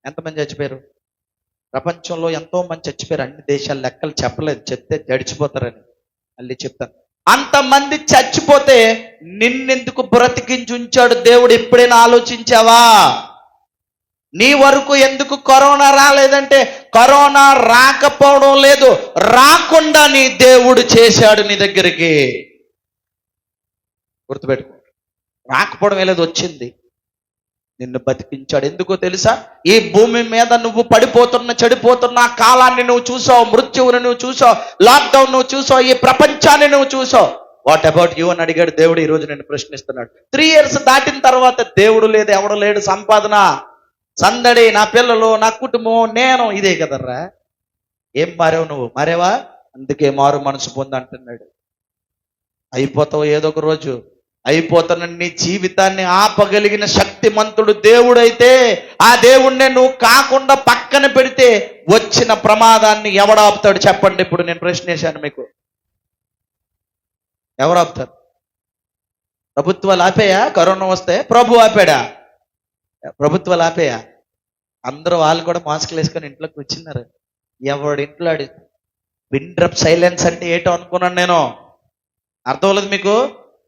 ఎంతమంది చచ్చిపోయారు? ప్రపంచంలో ఎంతో మంది చచ్చిపోయారు. అన్ని దేశాల లెక్కలు చెప్పలేదు, చెప్తే గడిచిపోతారని. మళ్ళీ చెప్తాను. అంతమంది చచ్చిపోతే నిన్నెందుకు బ్రతికించి ఉంచాడు దేవుడు? ఎప్పుడైనా ఆలోచించావా? నీ వరకు ఎందుకు కరోనా రాలేదంటే, కరోనా రాకపోవడం లేదు, రాకుండా నీ దేవుడు చేశాడు నీ దగ్గరికి. గుర్తుపెట్టుకో, రాకపోవడం లేదు, వచ్చింది. నిన్ను బతికించాడు. ఎందుకో తెలుసా? ఈ భూమి మీద నువ్వు పడిపోతున్న చెడిపోతున్న కాలాన్ని నువ్వు చూసావు, మృత్యువుని నువ్వు చూసావు, లాక్డౌన్ నువ్వు చూసావు, ఈ ప్రపంచాన్ని నువ్వు చూసావు. వాట్ అబౌట్ యూ అని అడిగాడు దేవుడు. ఈ రోజు నేను ప్రశ్నిస్తున్నాడు. 3 years దాటిన తర్వాత దేవుడు లేదు, ఎవడు లేడు, సంపాదన, సందడి, నా పిల్లలు, నా కుటుంబం, నేను, ఇదే కదర్రా. ఏం మారావు నువ్వు? మారేవా? అందుకే మారు మనసు పొంది అంటున్నాడు. అయిపోతావు ఏదో ఒక రోజు. అయిపోతున్న నీ జీవితాన్ని ఆపగలిగిన శక్తిమంతుడు దేవుడైతే, ఆ దేవుణ్ణే నువ్వు కాకుండా పక్కన పెడితే వచ్చిన ప్రమాదాన్ని ఎవడు ఆపుతాడు చెప్పండి? ఇప్పుడు నేను ప్రశ్న వేశాను మీకు. ఎవరు ఆపుతారు? ప్రభుత్వాలు ఆపేయా? కరోనా వస్తే ప్రభు ఆపాడా? ప్రభుత్వాలు ఆపేయా? అందరూ వాళ్ళు కూడా మాస్కులు వేసుకొని ఇంట్లోకి వచ్చిన్నారు. ఎవడు ఇంట్లో పిన్ డ్రాప్ సైలెన్స్ అంటే ఏంటో అనుకున్నాను నేను. అర్థం లేదు మీకు?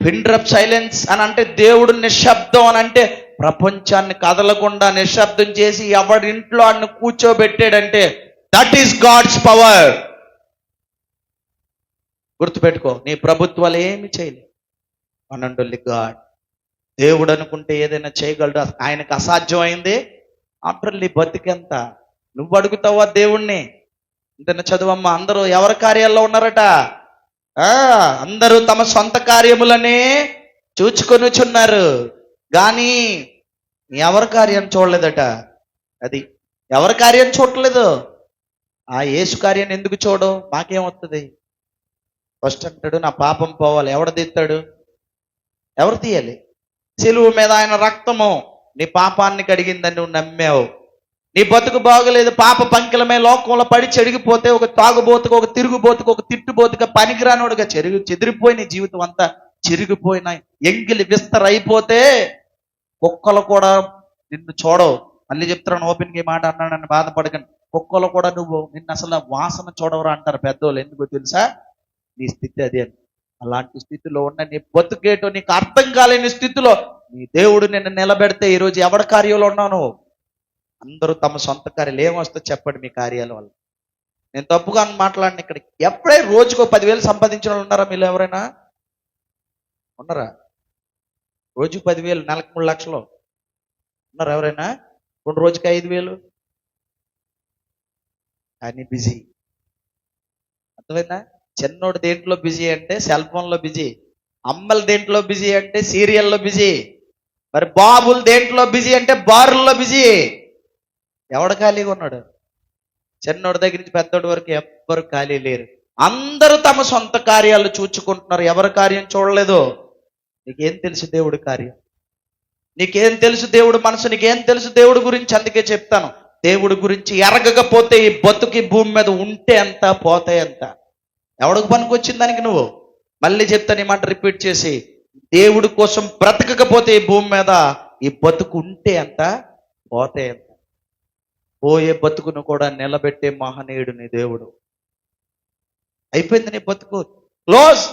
పిన్ డ్రాప్ సైలెన్స్ అని అంటే దేవుడు నిశ్శబ్దం అని అంటే, ప్రపంచాన్ని కదలకుండా నిశ్శబ్దం చేసి ఎవడి ఇంట్లో అన్ని కూర్చోబెట్టాడంటే దట్ ఈస్ గాడ్స్ పవర్. గుర్తుపెట్టుకో, నీ ప్రభుత్వాలు ఏమి చేయలేవు. One God. దేవుడు అనుకుంటే ఏదైనా చేయగలడు. ఆయనకు అసాధ్యమైంది ఆఫ్టర్ నీ బతికెంత? నువ్వు అడుగుతావా దేవుణ్ణి? ఇంతన చదువమ్మ. అందరూ ఎవరి కార్యాల్లో ఉన్నారట? అందరూ తమ సొంత కార్యములనే చూచుకొనుచున్నారు, కానీ ఎవరి కార్యం చూడలేదట. అది ఎవరి కార్యం చూడలేదు. ఆ యేసు కార్యాన్ని ఎందుకు చూడవు? మాకేమవుతుంది? ఫస్ట్ అంటాడు, నా పాపం పోవాలి. ఎవడు తీస్తాడు? ఎవరు తీయాలి? సిలువ మీద ఆయన రక్తము నీ పాపాన్ని కడిగిందని నువ్వు నమ్మావు. నీ బతుకు బాగలేదు, పాప పంకిలమే లోకంలో పడి చెడిగిపోతే, ఒక తాగుబోతుగా, ఒక తిరుగుబోతుగా, ఒక తిట్టుబోతుగా, పనికిరానోడుగా చెదిరిపోయి నీ జీవితం అంతా చిరిగిపోయిన ఎంగిలి విస్తరైపోతే కుక్కలు కూడా నిన్ను చూడవు. మళ్ళీ చెప్తున్నాను, ఓపెన్గా మాట అన్నానని బాధపడకండి. కుక్కలు కూడా నువ్వు నిన్ను అసలు వాసన చూడవరా అంటారు పెద్దోళ్ళు. ఎందుకో తెలుసా? నీ స్థితి అది అని. అలాంటి స్థితిలో ఉన్న నీ బతుకేటో నీకు అర్థం కాలేని స్థితిలో నీ దేవుడు నిన్ను నిలబెడితే ఈరోజు ఎవరి కార్యంలో ఉన్నావు? అందరూ తమ సొంత కార్యాలు. ఏమొస్తే చెప్పండి మీ కార్యాల వల్ల? నేను తప్పుగా మాట్లాడిన ఇక్కడ. ఎప్పుడైనా రోజుకో 10,000 సంపాదించిన వాళ్ళు ఉన్నారా? మీరు ఎవరైనా ఉన్నారా? రోజుకు 10,000, నెలకు 3 లక్షలు ఉన్నారు ఎవరైనా? కొన్ని రోజుకి 5,000. కానీ బిజీ. అర్థమైందా? చిన్నోడు దేంట్లో బిజీ అంటే సెల్ ఫోన్లో బిజీ. అమ్మలు దేంట్లో బిజీ అంటే సీరియల్లో బిజీ. మరి బాబులు దేంట్లో బిజీ అంటే బారుల్లో బిజీ. ఎవడు ఖాళీగా ఉన్నాడు? చిన్నోడి దగ్గర నుంచి పెద్దోడి వరకు ఎవ్వరు ఖాళీ లేరు. అందరూ తమ సొంత కార్యాలు చూచుకుంటున్నారు, ఎవరి కార్యం చూడలేదు. నీకేం తెలుసు దేవుడి కార్యం? నీకేం తెలుసు దేవుడు మనసు? నీకేం తెలుసు దేవుడి గురించి? అందుకే చెప్తాను, దేవుడి గురించి ఎరగకపోతే ఈ బతుకి భూమి మీద ఉంటే ఎంత, పోతే ఎంత. ఎవడికి పనికి వచ్చింది దానికి నువ్వు? మళ్ళీ చెప్తాను ఈ మాట రిపీట్ చేసి, దేవుడి కోసం బ్రతకకపోతే ఈ భూమి మీద ఈ బతుకు ఉంటే ఎంత, పోతే ఎంత. పోయే బతుకును కూడా నిలబెట్టే మహనీయుడు నీ దేవుడు. అయిపోయింది నీ బతుకు, క్లోజ్.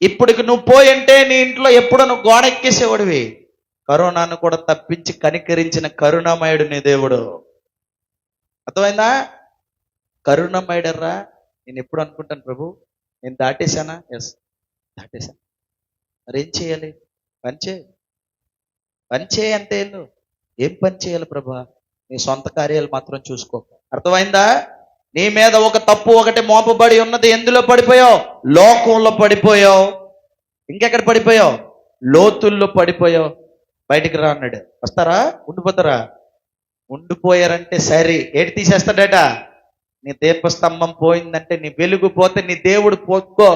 ఇప్పటికి నువ్వు పోయంటే నీ ఇంట్లో ఎప్పుడో నువ్వు గోడ ఎక్కేసేవాడివి. కరోనాను కూడా తప్పించి కనికరించిన కరుణామయుడు నీ దేవుడు. అర్థమైందా? కరుణామయుడర్రా. నేను ఎప్పుడు అనుకుంటాను, ప్రభు నేను దాటేశానా? ఎస్, దాటేశాను. మరేం చేయాలి? పని చేయి అంతే. ఏం పని చేయాలి ప్రభా? నీ సొంత కార్యాలు మాత్రం చూసుకో. అర్థమైందా? నీ మీద ఒక తప్పు ఒకటి మోపబడి ఉన్నది. ఎందులో పడిపోయావు? లోకంలో పడిపోయావు. ఇంకెక్కడ పడిపోయావు? లోతుల్లో పడిపోయావు. బయటికి రా అన్నాడు. వస్తారా? ఉండిపోతారా? ఉండిపోయారంటే సరే, ఏటి తీసేస్తాడట? నీ దీపస్తంభం పోయిందంటే, నీ వెలుగు పోతే నీ దేవుడు పోగొట్టుకో.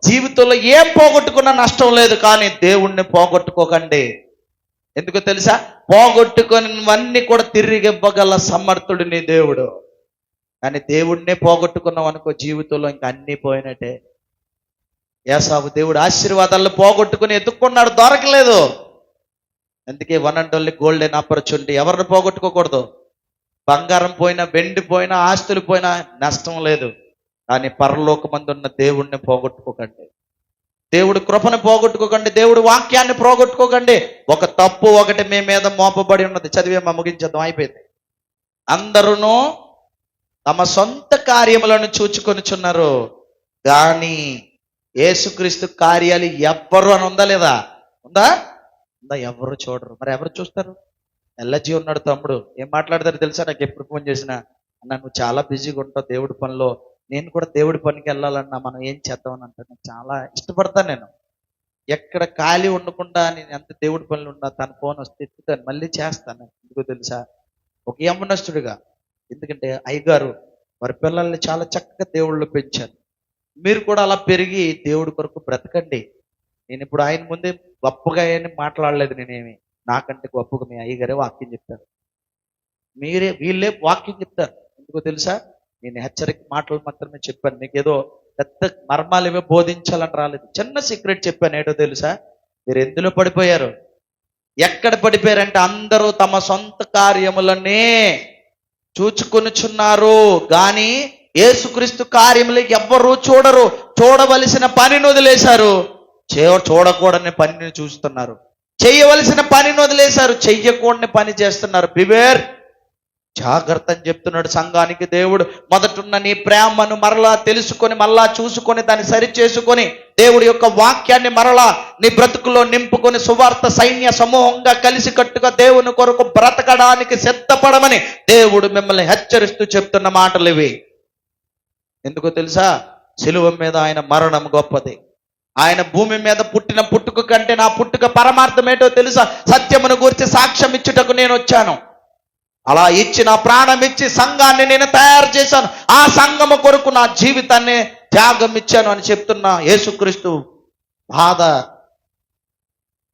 జీవితంలో ఏం పోగొట్టుకున్నా నష్టం లేదు, కానీ దేవుణ్ణి పోగొట్టుకోకండి. ఎందుకో తెలుసా? పోగొట్టుకున్నవన్నీ కూడా తిరిగి ఇవ్వగల సమర్థుడు నీ దేవుడు. కానీ దేవుణ్ణే పోగొట్టుకున్నావు అనుకో, జీవితంలో ఇంకా అన్నీ పోయినట్టే. ఏసావు దేవుడు ఆశీర్వాదాలను పోగొట్టుకుని ఎత్తుక్కున్నాడు, దొరకలేదు. అందుకే one and only golden opportunity. ఎవరిని పోగొట్టుకోకూడదు. బంగారం పోయినా, వెండి పోయినా, ఆస్తులు పోయినా నష్టం లేదు, కానీ పరలోకమందున్న దేవుణ్ణి పోగొట్టుకోకండి. దేవుడు కృపను పోగొట్టుకోకండి. దేవుడు వాక్యాన్ని పోగొట్టుకోకండి. ఒక తప్పు ఒకటి మీ మీద మోపబడి ఉన్నది. చదివేమో, ముగించేద్దాం, అయిపోయింది. అందరూ తమ సొంత కార్యములను చూచుకొనిచున్నారు, కానీ యేసుక్రీస్తు కార్యాలు ఎవ్వరు అని ఉందా లేదా? ఉందా? ఉందా? ఎవరు చూడరు. మరి ఎవరు చూస్తారు? ఎల్లజీ ఉన్నాడు తమ్ముడు, ఏం మాట్లాడతారు తెలుసా? నాకు ఎప్పుడు ఫోన్ చేసినా, అన్న నువ్వు చాలా బిజీగా ఉంటావు దేవుడి పనిలో, నేను కూడా దేవుడి పనికి వెళ్ళాలన్నా, మనం ఏం చేద్దామని అంటే నేను చాలా ఇష్టపడతాను. నేను ఎక్కడ ఖాళీ ఉండకుండా నేను ఎంత దేవుడి పనులు ఉన్నా తన ఫోన్ వస్తే ఎత్తుతాను, మళ్ళీ చేస్తాను. ఎందుకో తెలుసా? ఒక యవ్వనస్తుడిగా. ఎందుకంటే అయ్యగారు వారి పిల్లల్ని చాలా చక్కగా దేవుళ్ళు పెంచారు. మీరు కూడా అలా పెరిగి దేవుడి కొరకు బ్రతకండి. నేను ఇప్పుడు ఆయన ముందే గొప్పగా ఏమీ మాట్లాడలేదు. నేనేమి నాకంటే గొప్పగా మీ అయ్యగారే వాక్యం చెప్తారు, వీళ్ళే వాక్యం చెప్తారు. ఎందుకో తెలుసా? నేను హెచ్చరిక మాటలు మాత్రమే చెప్పాను. మీకు ఏదో పెద్ద మర్మాలు ఏవో బోధించాలని రాలేదు. చిన్న సీక్రెట్ చెప్పాను. ఏంటో తెలుసా? మీరు ఎందులో పడిపోయారు? ఎక్కడ పడిపోయారంటే అందరూ తమ సొంత కార్యములనే చూచుకొనుచున్నారు, కానీ యేసుక్రీస్తు కార్యములు ఎవ్వరూ చూడరు. చూడవలసిన పనిని వదిలేశారు, చూడకూడని పనిని చూస్తున్నారు. చేయవలసిన పనిని వదిలేశారు, చెయ్యకూడని పని చేస్తున్నారు. బివేర్, జాగ్రత్త అని చెప్తున్నాడు సంఘానికి దేవుడు. మొదటున్న నీ ప్రేమను మరలా తెలుసుకొని, మరలా చూసుకొని, దాన్ని సరి చేసుకొని, దేవుడి యొక్క వాక్యాన్ని మరలా నీ బ్రతుకులో నింపుకొని, సువార్త సైన్య సమూహంగా కలిసి కట్టుగా దేవుని కొరకు బ్రతకడానికి సిద్ధపడమని దేవుడు మిమ్మల్ని హెచ్చరిస్తూ చెప్తున్న మాటలు ఇవి. ఎందుకో తెలుసా? సిలువ మీద ఆయన మరణం గొప్పది. ఆయన భూమి మీద పుట్టిన పుట్టుక కంటే నా పుట్టుక పరమార్థం ఏంటో తెలుసా? సత్యమును గురించి సాక్ష్యం ఇచ్చుటకు నేను వచ్చాను. అలా ఇచ్చి నా ప్రాణం ఇచ్చి సంఘాన్ని నేను తయారు చేశాను. ఆ సంఘము కొరకు నా జీవితాన్ని త్యాగం ఇచ్చాను అని చెప్తున్న యేసుక్రీస్తు బాధ.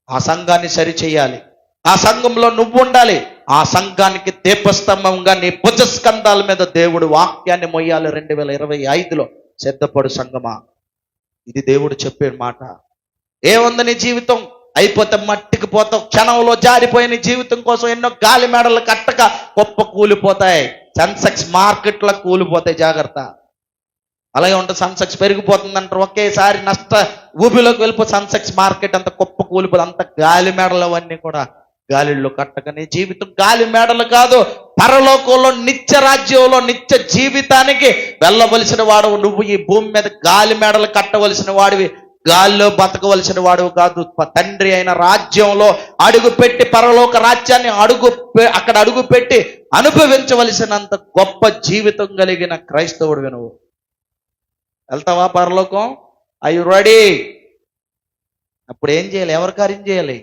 ఆ సంఘాన్ని సరి చేయాలి. ఆ సంఘంలో నువ్వు ఉండాలి. ఆ సంఘానికి దీపస్తంభంగా నీ భుజస్కంధాల మీద దేవుడు వాక్యాన్ని మొయ్యాలి. 2025లో సిద్ధపడు సంఘమా. ఇది దేవుడు చెప్పే మాట. ఏముంది నీ జీవితం? అయిపోతే మట్టికి పోతావు. క్షణంలో జారిపోయి నీ జీవితం కోసం ఎన్నో గాలి మేడలు కట్టక గొప్ప కూలిపోతాయి. సెన్సెక్స్ మార్కెట్లో కూలిపోతాయి, జాగ్రత్త. అలాగే ఉంటుంది. సెన్సెక్స్ పెరిగిపోతుంది అంటారు, ఒకేసారి నష్ట ఊబిలోకి వెళ్ళిపో సెన్సెక్స్ మార్కెట్ అంత గొప్ప కూలిపోతుంది. అంత గాలి మేడలు అవన్నీ కూడా గాలిలో కట్టక నీ జీవితం గాలి మేడలు కాదు, పరలోకంలో నిత్య రాజ్యంలో నిత్య జీవితానికి వెళ్ళవలసిన వాడు నువ్వు. ఈ భూమి మీద గాలి మేడలు కట్టవలసిన వాడివి, గాల్లో బతకవలసిన వాడు కాదు. తండ్రి అయిన రాజ్యంలో అడుగు పెట్టి, పరలోక రాజ్యాన్ని అక్కడ అడుగు పెట్టి అనుభవించవలసినంత గొప్ప జీవితం కలిగిన క్రైస్తవుడు నువ్వు. వెళ్తావా పరలోకం? I you ready? అప్పుడు ఏం చేయాలి? ఎవరి కార్యం చేయాలి?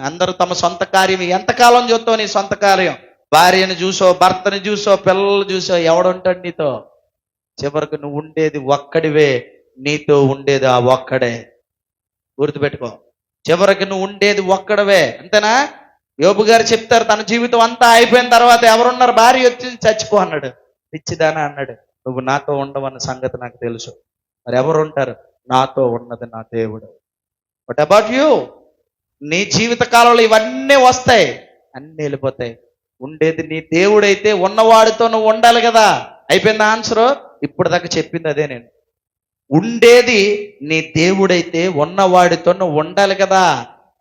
అందరూ తమ సొంత కార్యం. ఎంతకాలం చూస్తావు నీ సొంత కార్యం? భార్యను చూసో, భర్తని చూసో, పిల్లలు చూసో, ఎవడుంటాడు నీతో? చివరికి నువ్వు ఉండేది ఒక్కడివే, నీతో ఉండేది ఆ ఒక్కడే. గుర్తుపెట్టుకో, చివరికి నువ్వు ఉండేది ఒక్కడవే. అంతేనా? యోబు గారు చెప్తారు, తన జీవితం అంతా అయిపోయిన తర్వాత ఎవరున్నారు? భార్య వచ్చి చచ్చిపో అన్నాడు. పిచ్చిదానా అన్నాడు, నువ్వు నాతో ఉండవన్న సంగతి నాకు తెలుసు. మరి ఎవరు ఉంటారు? నాతో ఉన్నది నా దేవుడు. What about you? నీ జీవిత కాలంలో ఇవన్నీ వస్తాయి, అన్నీ వెళ్ళిపోతాయి. ఉండేది నీ దేవుడైతే ఉన్నవాడితో నువ్వు ఉండాలి కదా. అయిపోయింది ఆన్సరు. ఇప్పుడు దాకా చెప్పింది అదే నేను. ఉండేది నీ దేవుడైతే ఉన్నవాడితో నువ్వు ఉండాలి కదా.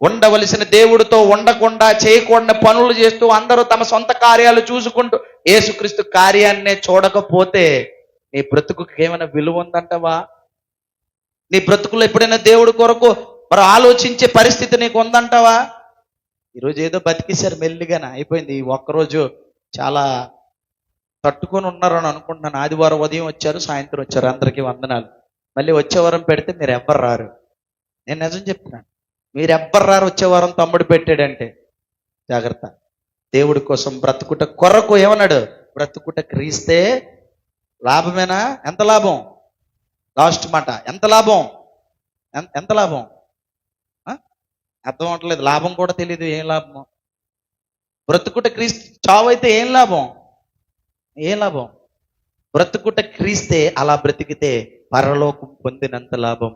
ఉండవలసిన దేవుడితో ఉండకుండా, చేయకుండా పనులు చేస్తూ, అందరూ తమ సొంత కార్యాలు చూసుకుంటూ యేసుక్రీస్తు కార్యాన్నే చూడకపోతే నీ బ్రతుకుకి ఏమైనా విలువ ఉందంటావా? నీ బ్రతుకులో ఎప్పుడైనా దేవుడి కొరకు మరి ఆలోచించే పరిస్థితి నీకు ఉందంటావా? ఈరోజు ఏదో బతికేశారు మెల్లిగానే, అయిపోయింది. ఈ ఒక్కరోజు చాలా తట్టుకొని ఉన్నారని అనుకుంటున్నాను. ఆదివారం ఉదయం వచ్చారు, సాయంత్రం వచ్చారు, అందరికీ వందనాలు. మళ్ళీ వచ్చే వారం పెడితే మీరు ఎవ్వరు రారు. నేను నిజం చెప్తున్నాను, మీరు ఎవ్వరు రారు. వచ్చే వారం తమ్ముడు పెట్టాడంటే జాగ్రత్త. దేవుడి కోసం బ్రతుకుట కొరకు ఏమన్నాడు? బ్రతుకుట క్రీస్తే లాభమేనా? ఎంత లాభం? లాస్ట్ మాట, ఎంత లాభం? ఎంత లాభం? అర్థం అవట్లేదు. లాభం కూడా తెలియదు, ఏం లాభం? బ్రతుకుట క్రీస్తు, చావు అయితే ఏం లాభం? ఏం లాభం? బ్రతుకుట క్రీస్తే, అలా బ్రతికితే పరలోకం పొందినంత లాభం